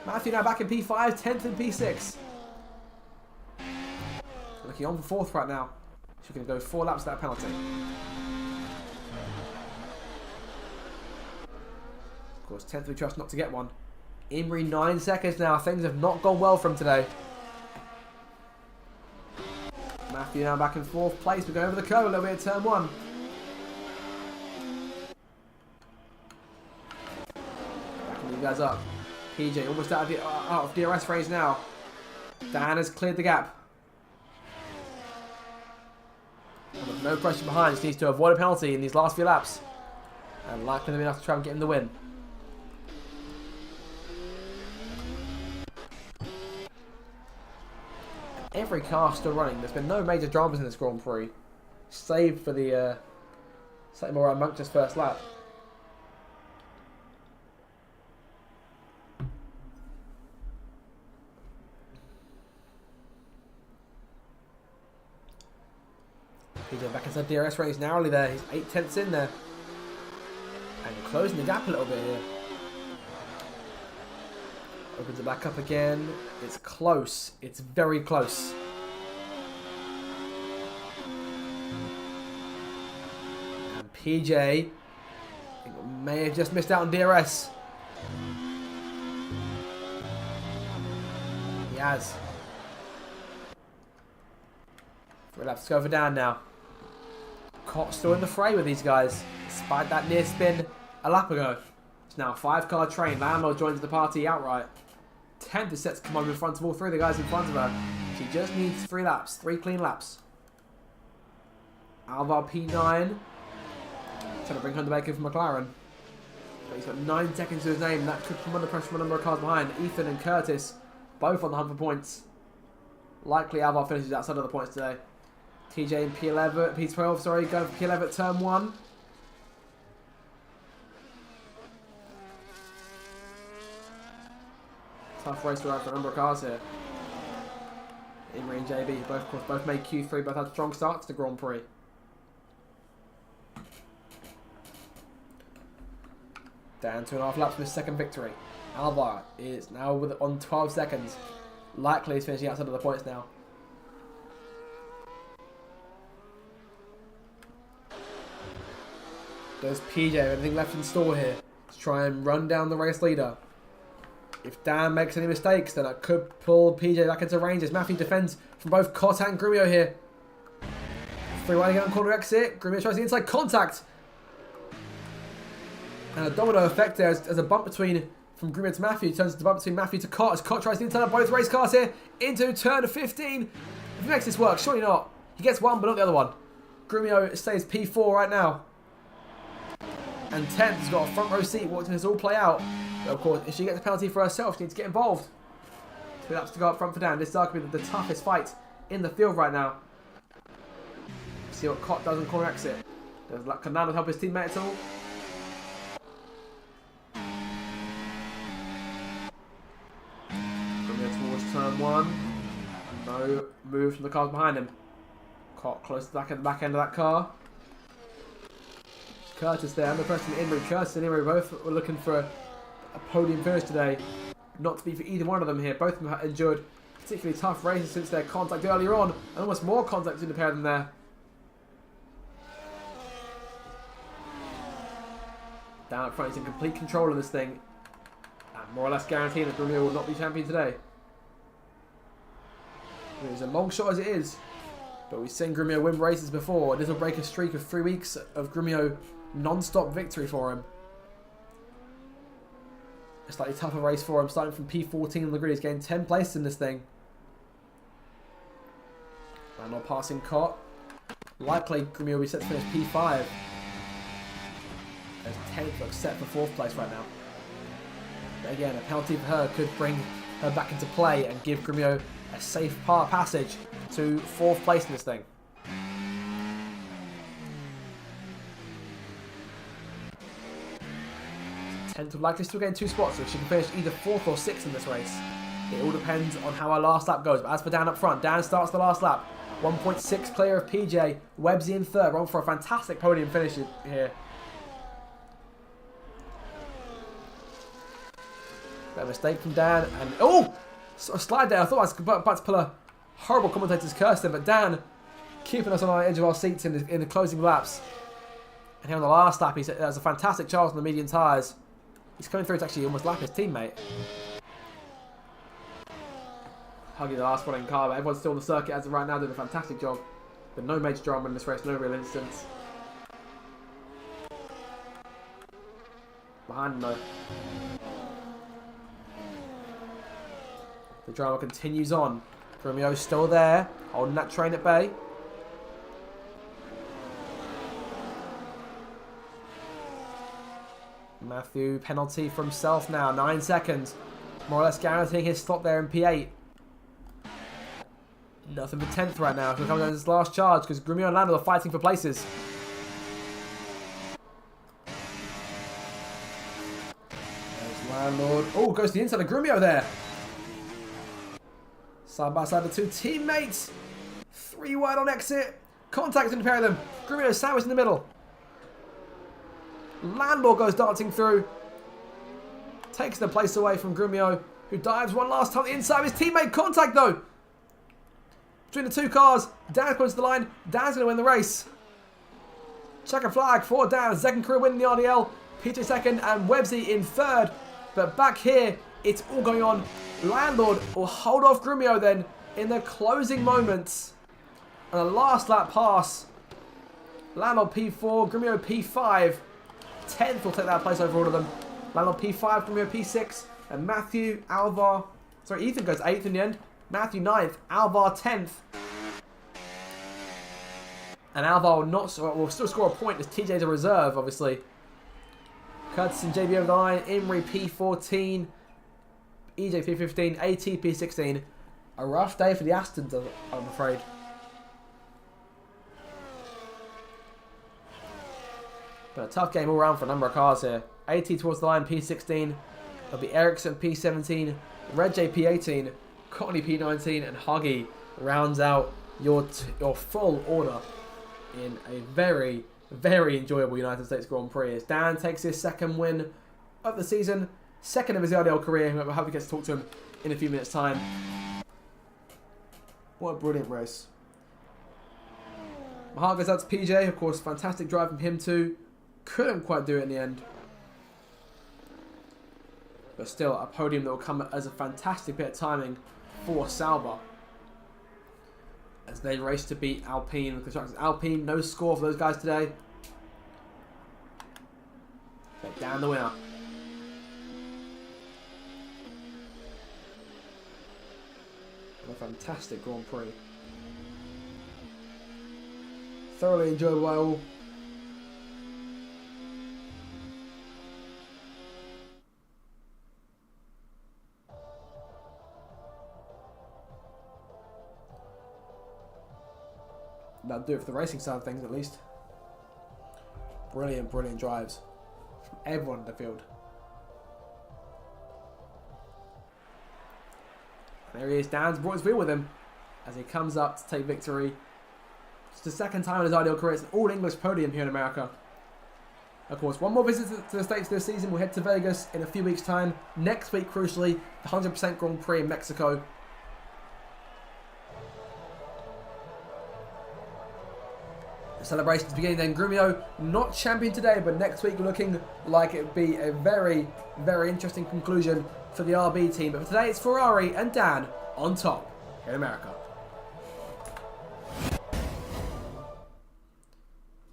Matthew now back in P5. 10th in P6. Looking on for 4th right now. She's going to go 4 laps without penalty. Of course, 10th we trust not to get one. Imrie 9 seconds now. Things have not gone well for him today. Matthew now back in 4th place. We're going over the curve a little bit at turn 1. Backing you guys up. PJ almost out of DRS range now. Dan has cleared the gap. And with no pressure behind, just needs to avoid a penalty in these last few laps. And likely enough to try and get him the win. Every car still running. There's been no major dramas in this Grand Prix. Save for the slightly more rambunctious first lap. PJ back inside DRS range narrowly there. He's 8 tenths in there. And closing the gap a little bit here. Opens it back up again. It's close. It's very close. And PJ may have just missed out on DRS. He has. 3 laps to go for Dan now. Koch still in the fray with these guys, despite that near spin a lap ago. It's now a 5-car train. Lambo joins the party outright. 10th is set to come over in front of all 3 of the guys in front of her. She just needs 3 laps, 3 clean laps. Alvar P9. Trying to bring home the bacon from McLaren. But he's got 9 seconds to his name. That could come under pressure from a number of cars behind. Ethan and Curtis, both on the hunt for points. Likely Alvar finishes outside of the points today. TJ in P11, P12, sorry, going for P11 at turn 1. Tough race around for a number of cars here. Imrie and JB, both, of course, both made Q3, both had strong starts to the Grand Prix. Dan 2.5 laps for his second victory. Alvar is now on 12 seconds. Likely he's finishing outside of the points now. Does PJ have anything left in store here to try and run down the race leader? If Dan makes any mistakes, then it could pull PJ back into range as Matthew defends from both Koch and Grumio here. 3 wide again on corner exit. Grumio tries the inside contact. And a domino effect there as a bump between from Grumio to Matthew. Turns into a bump between Matthew to Koch as Koch tries the inside of both race cars here into turn 15. If he makes this work, surely not. He gets one, but not the other one. Grumio stays P4 right now. And 10th has got a front row seat watching this all play out. But of course, if she gets a penalty for herself, she needs to get involved. 2 laps to go up front for Dan. This is arguably the toughest fight in the field right now. See what Koch does on corner exit. Does Kanano help his teammate at all? Coming towards turn 1. No move from the cars behind him. Koch close to the back end of that car. Curtis there, under pressure from Imrie. Curtis and Imrie both were looking for a podium finish today. Not to be for either one of them here. Both of them have endured particularly tough races since their contact earlier on. And almost more contact between the pair of them there. Down up front, he's in complete control of this thing. And more or less guaranteeing that Grumio will not be champion today. It was a long shot as it is. But we've seen Grumio win races before. This will break a streak of 3 weeks of Grumio non-stop victory for him. A slightly tougher race for him, starting from P14 on the grid. He's getting 10 places in this thing. Lando passing Cot. Likely Grumio will be set to finish P5. As 10th looks set for 4th place right now. But again, a penalty for her could bring her back into play and give Grumio a safe passage to 4th place in this thing. Tenth would likely still get 2 spots, so she can finish either 4th or 6th in this race. It all depends on how our last lap goes. But as for Dan up front, Dan starts the last lap. 1.6 clear of PJ. Websy in 3rd. On for a fantastic podium finish here. Bit of a mistake from Dan. And oh! A slide there. I thought I was about to pull a horrible commentator's curse there. But Dan keeping us on the edge of our seats in the closing laps. And here on the last lap, that was a fantastic charge on the medium tyres. He's coming through to actually almost lap his teammate. Hugging the last one in car, but everyone's still on the circuit as of right now, doing a fantastic job. But no major drama in this race, no real incidents. Behind him though. The drama continues on. Grumio's still there, holding that train at bay. Matthew, penalty for himself now, 9 seconds. More or less guaranteeing his slot there in P8. Nothing but 10th right now. He'll come down to his last charge because Grumio and Lando are fighting for places. There's Landlord. Oh, goes to the inside of Grumio there. Side by side the 2 teammates. 3 wide on exit. Contact between the pair of them. Grumio sandwiched in the middle. Landor goes dancing through. Takes the place away from Grumio, who dives one last time on the inside of his teammate. Contact though. Between the 2 cars. Dan comes to the line. Dan's going to win the race. Checker flag for Dan. 2nd career win in the RDL. PJ 2nd and Websy in 3rd. But back here, it's all going on. Landlord will hold off Grumio then in the closing moments. And the last lap pass. Landlord P4, Grumio P5. 10th will take that place over all of them. Landlord P5, Grumio P6. And Matthew, Alvar. Sorry, Ethan goes 8th in the end. Matthew 9th, Alvar 10th. And Alvar will still score a point as TJ's a reserve, obviously. Curtis and JB over the line. Imri P14. EJ P15. AT P16. A rough day for the Astons, I'm afraid. But a tough game all round for a number of cars here. AT towards the line, P16. There'll be Ericsson, P17. Red J, P18. Courtney, P19. And Huggy rounds out your full order in a very, very enjoyable United States Grand Prix. As Dan takes his 2nd win of the season. 2nd of his RDL career. I hope we get to talk to him in a few minutes' time. What a brilliant race. My heart goes out to PJ. Of course, fantastic drive from him too. Couldn't quite do it in the end. But still, a podium that will come as a fantastic bit of timing for Sauber. As they race to beat Alpine. The constructors Alpine, no score for those guys today. But down the winner. What a fantastic Grand Prix. Thoroughly enjoyable by all. That'll do it for the racing side of things, at least. Brilliant, brilliant drives from everyone in the field. There he is. Dan's brought his wheel with him as he comes up to take victory. It's the 2nd time in his ideal career. It's an all-English podium here in America. Of course, one more visit to the States this season. We'll head to Vegas in a few weeks' time. Next week, crucially, the 100% Grand Prix in Mexico. Celebrations beginning then. Grumio not champion today, but next week looking like it would be a very, very interesting conclusion for the RB team. But for today, it's Ferrari and Dan on top here in America.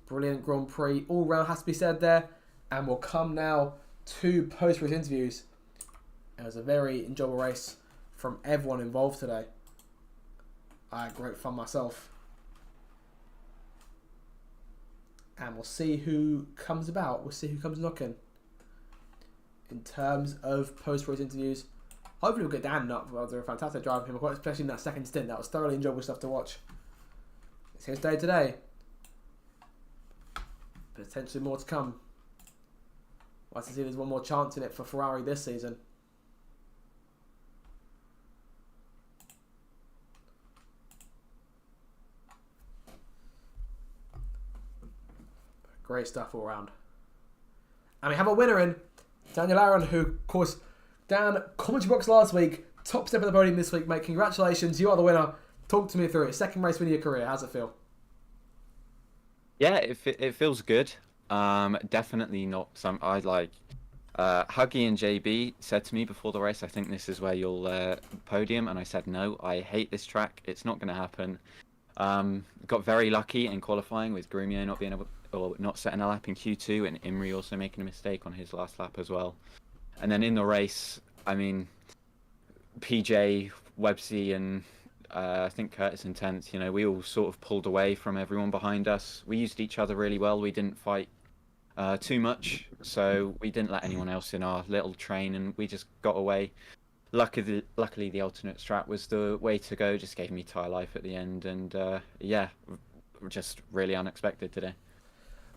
Brilliant Grand Prix all round, has to be said there. And we'll come now to post-race interviews It was a very enjoyable race from everyone involved today. I had great fun myself. And we'll see who comes about. We'll see who comes knocking. In terms of post-race interviews, hopefully we'll get Dan up. Well, they're a fantastic drive from him, especially in that second stint. That was thoroughly enjoyable stuff to watch. It's his day today. Potentially more to come. I'd like to see there's one more chance in it for Ferrari this season. Great stuff all around. And we have a winner in Daniel Aron, who, of course, Dan, commentary box last week, top step of the podium this week, mate. Congratulations, you are the winner. Talk to me through it. Second race win of your career. How's it feel? Yeah, it feels good. Definitely not some. I like. Huggy and JB said to me before the race, I think this is where you'll podium, and I said no. I hate this track. It's not going to happen. Got very lucky in qualifying with Grumio not being able, or not setting a lap in Q2, and Imri also making a mistake on his last lap as well. And then in the race, I mean, PJ, Websy, and I think Curtis and Tenth, we all sort of pulled away from everyone behind us. We used each other really well. We didn't fight too much, so we didn't let anyone else in our little train, and we just got away. Luckily, the alternate strat was the way to go. Just gave me tyre life at the end, and yeah, just really unexpected today.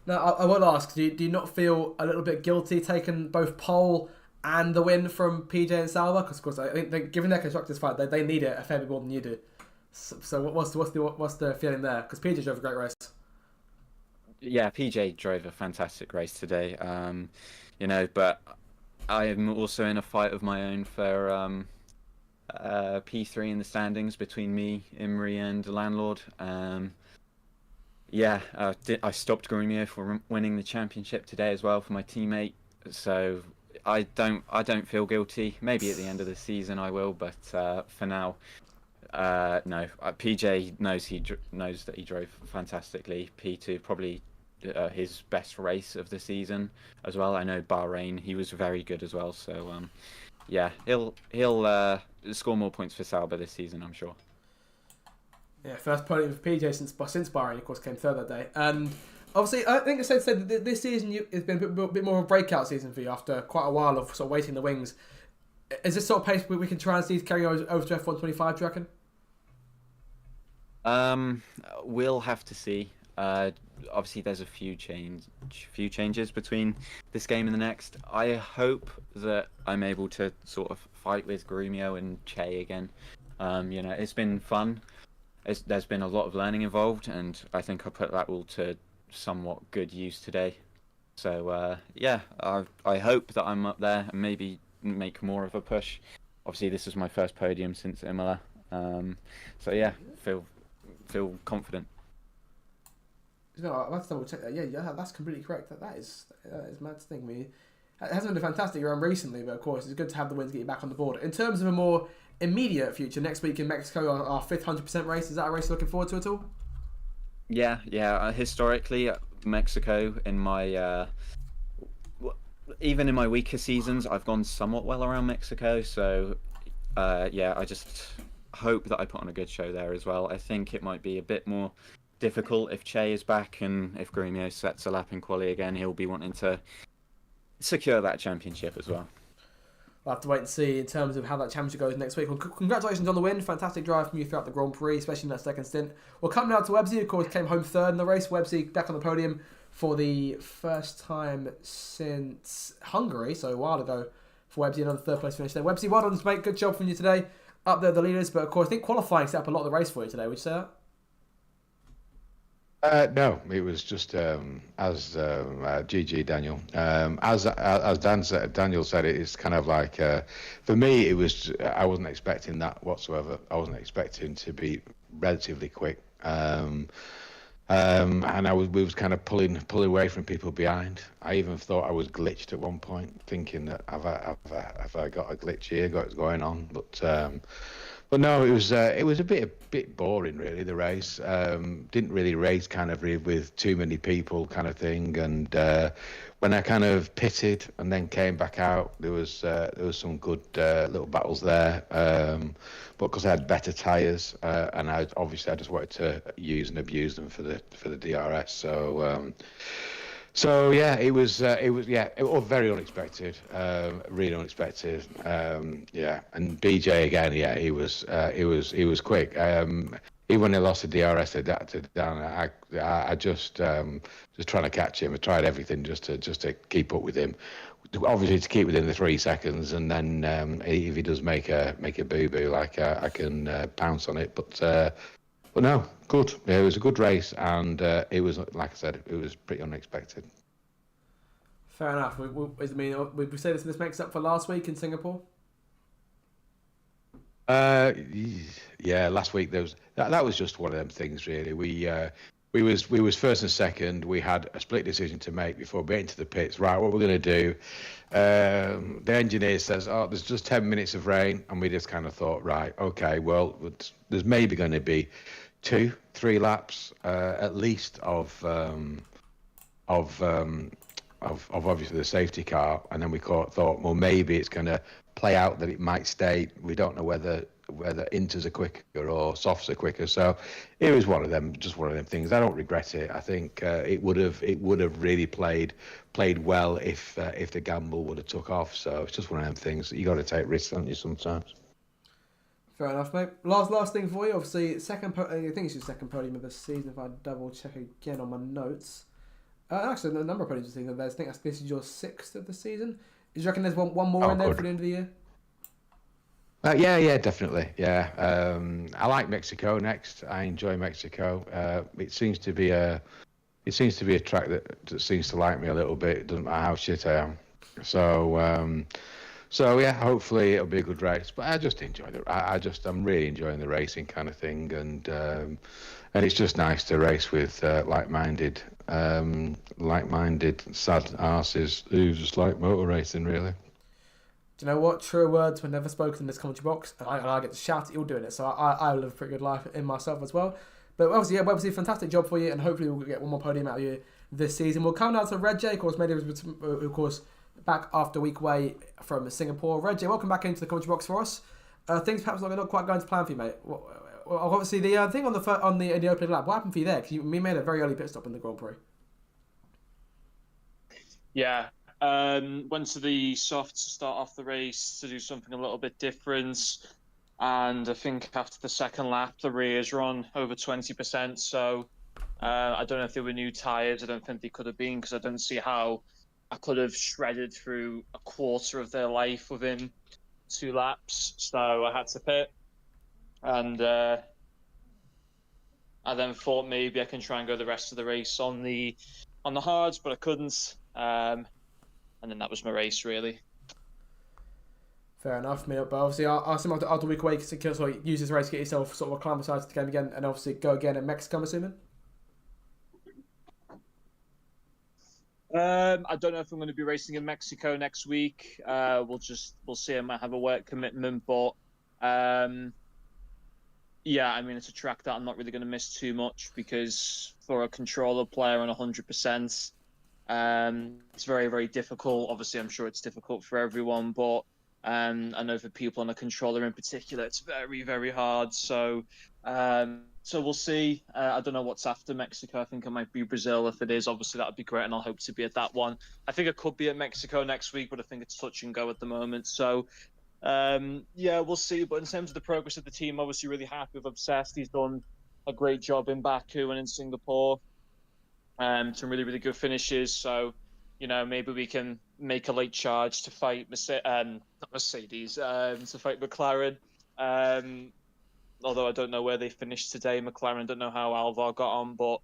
Now, I will ask, do you not feel a little bit guilty taking both pole and the win from PJ and Sauber? Because, of course, I think given their constructors fight, they need it a fair bit more than you do. So what's the feeling there? Because PJ drove a great race. Yeah, PJ drove a fantastic race today. But I am also in a fight of my own for P3 in the standings between me, Imri, and the landlord. I stopped Grumio for winning the championship today as well for my teammate. So I don't feel guilty. Maybe at the end of the season I will, but for now, no. PJ knows that he drove fantastically. P2 probably his best race of the season as well. I know Bahrain he was very good as well. So yeah, he'll score more points for Sauber this season, I'm sure. Yeah, first podium for PJ since Bahrain, of course, came third that day. And obviously, I think it's said that this season has been a bit more of a breakout season for you after quite a while of sort of waiting in the wings. Is this sort of pace we can try and see carry over to F1 25, do you reckon? We'll have to see. Obviously, there's a few changes between this game and the next. I hope that I'm able to sort of fight with Grumio and Che again. It's been fun. There's been a lot of learning involved, and I think I put that all to somewhat good use today. So yeah, I hope that I'm up there and maybe make more of a push. Obviously, this is my first podium since Imola. So yeah, feel confident. I'll have to double check that. Yeah, that's completely correct. That is mad to think. I mean, it hasn't been a fantastic run recently, but of course, it's good to have the wins get you back on the board. In terms of a more immediate future, next week in Mexico, our fifth 100% race, is that a race you're looking forward to at all? Yeah. Historically, Mexico, in my even in my weaker seasons, I've gone somewhat well around Mexico. So yeah, I just hope that I put on a good show there as well. I think it might be a bit more difficult if Che is back, and if Grumio sets a lap in quali again, he'll be wanting to secure that championship as well. We'll have to wait and see in terms of how that championship goes next week. Well, congratulations on the win. Fantastic drive from you throughout the Grand Prix, especially in that second stint. We'll come now to Websy, of course, came home third in the race. Websy back on the podium for the first time since Hungary, so a while ago for Websy, another third place finish there. Websy, well done, mate. Good job from you today. Up there, the leaders, but of course, I think qualifying set up a lot of the race for you today. Would you say that? No, it was just as GG Daniel. As Daniel said, it's kind of like for me, it was I wasn't expecting that whatsoever. I wasn't expecting to be relatively quick, and we was kind of pulling away from people behind. I even thought I was glitched at one point, thinking that have I got a glitch here, got going on, but. But no, it was a bit boring really. The race didn't really race kind of with too many people kind of thing. And when I kind of pitted and then came back out, there was some good little battles there. But because I had better tyres and I just wanted to use and abuse them for the DRS. So yeah, it was very unexpected, really unexpected. Yeah, and BJ again, yeah, he was quick. Even when he lost the DRS to Dan, I just trying to catch him. I tried everything just to keep up with him. Obviously to keep within the 3 seconds, and then if he does make a boo boo, like I can pounce on it. But no, good. Yeah, it was a good race, and it was, like I said, it was pretty unexpected. Fair enough. Would we say this makes up for last week in Singapore? Yeah, last week that was just one of them things, really. We was first and second. We had a split decision to make before we get into the pits. Right, what we're going to do? The engineer says, "Oh, there's just 10 minutes of rain," and we just kind of thought, right, okay, well, there's maybe going to be 2-3 laps at least of obviously the safety car, and then we thought, well, maybe it's going to play out that it might stay. We don't know whether inters are quicker or softs are quicker. So it was just one of them things. I don't regret it. I think it would have really played well if the gamble would have took off. So it's just one of them things. You got to take risks, don't you, sometimes? Fair enough, mate. Last thing for you, obviously, I think it's your second podium of the season. If I double check again on my notes, actually, the number of podiums this season. I think this is your 6th of the season. Do you reckon there's one more in there for the end of the year? Yeah, definitely. Yeah, I like Mexico next. I enjoy Mexico. It seems to be a track that seems to like me a little bit. It doesn't matter how shit I am. So yeah, hopefully it'll be a good race. But I just enjoy I'm really enjoying the racing kind of thing, and it's just nice to race with like-minded sad arses who just like motor racing, really. Do you know what? True words were never spoken in this commentary box, and I get to shout at you doing it, so I live a pretty good life in myself as well. But obviously, fantastic job for you, and hopefully we'll get one more podium out of you this season. We'll come down to Red J, of course, back after a week away from Singapore. Red J, welcome back into the commentary box for us. Things perhaps not quite going to plan for you, mate. Well, obviously, the thing on the opening lap, what happened for you there? Because you made a very early pit stop in the Grand Prix. Yeah. Went to the soft to start off the race to do something a little bit different, and I think after the second lap the rears were on over 20%, so I don't know if they were new tyres. I don't think they could have been, because I don't see how I could have shredded through a quarter of their life within 2 laps, so I had to pit, and I then thought maybe I can try and go the rest of the race on the hards, but I couldn't. And then that was my race, really. Fair enough, mate. But obviously, I'll assume after a week away, so use this race to get yourself sort of acclimatised to the game again, and obviously go again in Mexico, I'm assuming? I don't know if I'm going to be racing in Mexico next week. We'll see. I might have a work commitment, but yeah, I mean, it's a track that I'm not really going to miss too much, because for a controller player on 100%, it's very, very difficult. Obviously, I'm sure it's difficult for everyone, but I know for people on a controller in particular, it's very, very hard. So we'll see. I don't know what's after Mexico. I think it might be Brazil. If it is, obviously that would be great, and I'll hope to be at that one. I think I could be at Mexico next week, but I think it's touch and go at the moment. So yeah, we'll see. But in terms of the progress of the team, obviously really happy with Obsessed. He's done a great job in Baku and in Singapore. Some really, really good finishes. So, maybe we can make a late charge to fight to fight McLaren. Although I don't know where they finished today, McLaren. I don't know how Alvar got on, but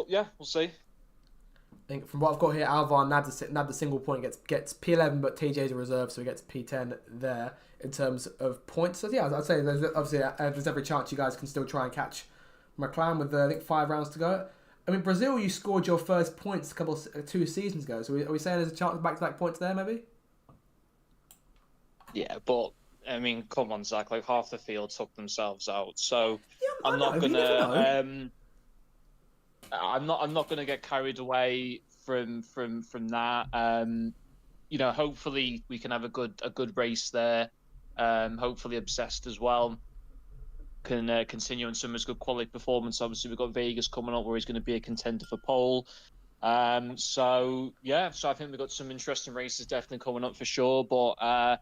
yeah, we'll see. I think from what I've got here, Alvar nabbed the single point, gets P11, but TJ's a reserve, so he gets P10 there in terms of points. So yeah, I'd say there's every chance you guys can still try and catch McLaren with I think 5 rounds to go. I mean, Brazil, you scored your first points 2 seasons ago. So are we saying there's a chance of back-to-back points there, maybe? Yeah, but I mean, come on, Zach. Like half the field took themselves out, so Yeah, I'm not you never know. gonna. I'm not gonna get carried away from that. Hopefully we can have a good race there. Hopefully Obsessed as well can continue on some of his good quality performance. Obviously we've got Vegas coming up where he's going to be a contender for pole. So I think we've got some interesting races definitely coming up for sure. But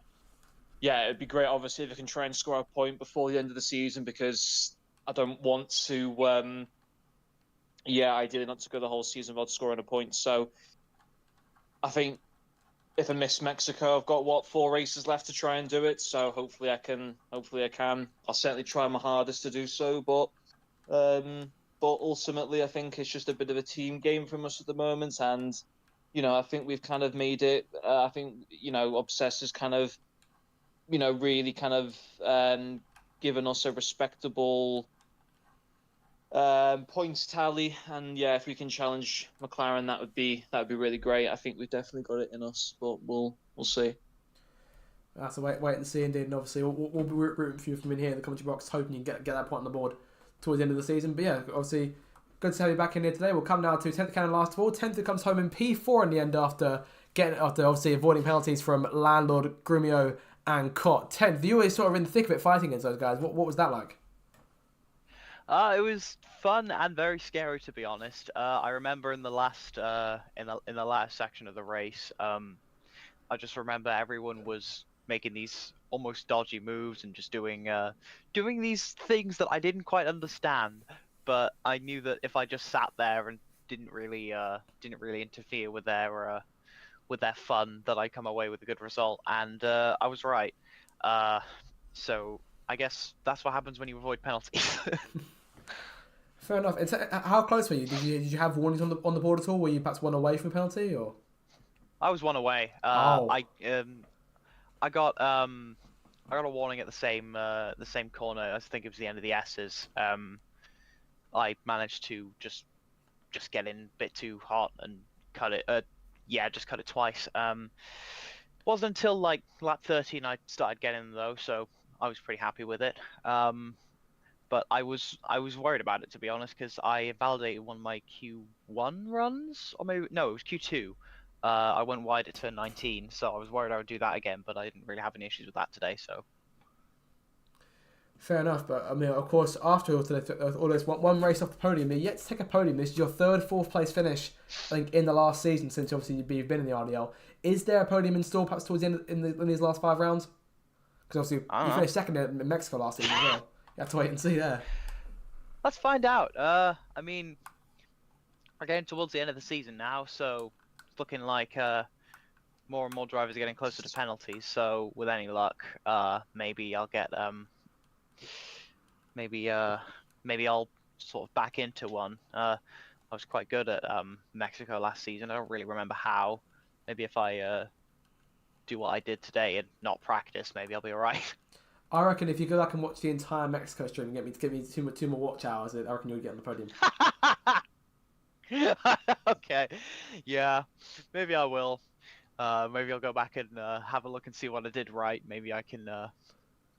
it'd be great obviously if we can try and score a point before the end of the season, because I don't want to. Ideally not to go the whole season without scoring a point. So I think if I miss Mexico, I've got 4 races left to try and do it. So hopefully I can. I'll certainly try my hardest to do so. But ultimately, I think it's just a bit of a team game from us at the moment, and I think we've kind of made it. I think Obsess has kind of, really kind of given us a respectable points tally, and if we can challenge McLaren, that would be really great. I think we've definitely got it in us, but we'll see. That's a wait and see indeed, and obviously we'll be rooting for you from in here in the commentary box, hoping you can get that point on the board towards the end of the season. But yeah, obviously good to have you back in here today. We'll come now to 10th Cannon last of all. 10th comes home in P4 in the end after obviously avoiding penalties from Landlord, Grumio and Cott. 10th, you were sort of in the thick of it fighting against those guys. What was that like? It was fun and very scary, to be honest. I remember in the last in the last section of the race, I just remember everyone was making these almost dodgy moves and just doing these things that I didn't quite understand. But I knew that if I just sat there and didn't really interfere with their fun, that I'd come away with a good result. And I was right. So I guess that's what happens when you avoid penalties. Fair enough. How close were you? Did you have warnings on the board at all? Were you perhaps one away from a penalty, or? I was one away. I got a warning at the same corner. I think it was the end of the S's. I managed to just get in a bit too hot and cut it. Just cut it twice. Wasn't until like lap 13 I started getting though, so I was pretty happy with it. But I was worried about it, to be honest, because I invalidated one of my Q1 runs, or maybe no, it was Q2. I went wide at turn 19, so I was worried I would do that again, but I didn't really have any issues with that today. So fair enough, but I mean, of course, after all this one race off the podium, you're yet to take a podium. This is your third, fourth place finish, I think, in the last season since obviously you've been in the RDL. Is there a podium in store perhaps towards the end in these last 5 rounds? Because obviously you finished second in Mexico last season as well. You have to wait and see there. Let's find out. I mean, we're getting towards the end of the season now, so it's looking like more and more drivers are getting closer to penalties. So with any luck, maybe I'll get maybe I'll sort of back into one. I was quite good at Mexico last season. I don't really remember how. Maybe if I do what I did today and not practice, maybe I'll be alright. I reckon if you go back and watch the entire Mexico stream and get me two more watch hours, I reckon you'll get on the podium. Okay, yeah, maybe I will. Maybe I'll go back and have a look and see what I did right. Maybe I can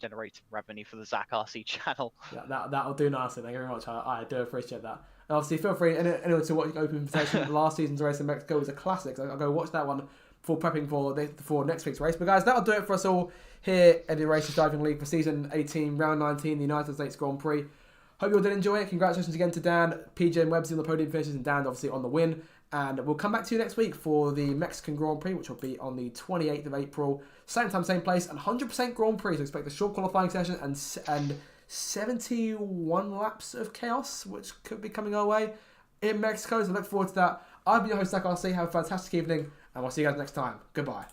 generate some revenue for the Zach RC channel. Yeah, that'll do nicely. Thank you very much. I do appreciate that. And obviously, feel free anyone to watch Open Invitation. Last season's race in Mexico was a classic. So I'll go watch that one before prepping for next week's race. But guys, that'll do it for us all here at the Racers Driving League for season 18, round 19, the United States Grand Prix. Hope you all did enjoy it. Congratulations again to Dan, PJ and Webbsy on the podium finishes, and Dan obviously on the win. And we'll come back to you next week for the Mexican Grand Prix, which will be on the 28th of April. Same time, same place, and 100% Grand Prix. So expect a short qualifying session and 71 laps of chaos, which could be coming our way in Mexico. So look forward to that. I've been your host, Zach RC. Have a fantastic evening, and we'll see you guys next time. Goodbye.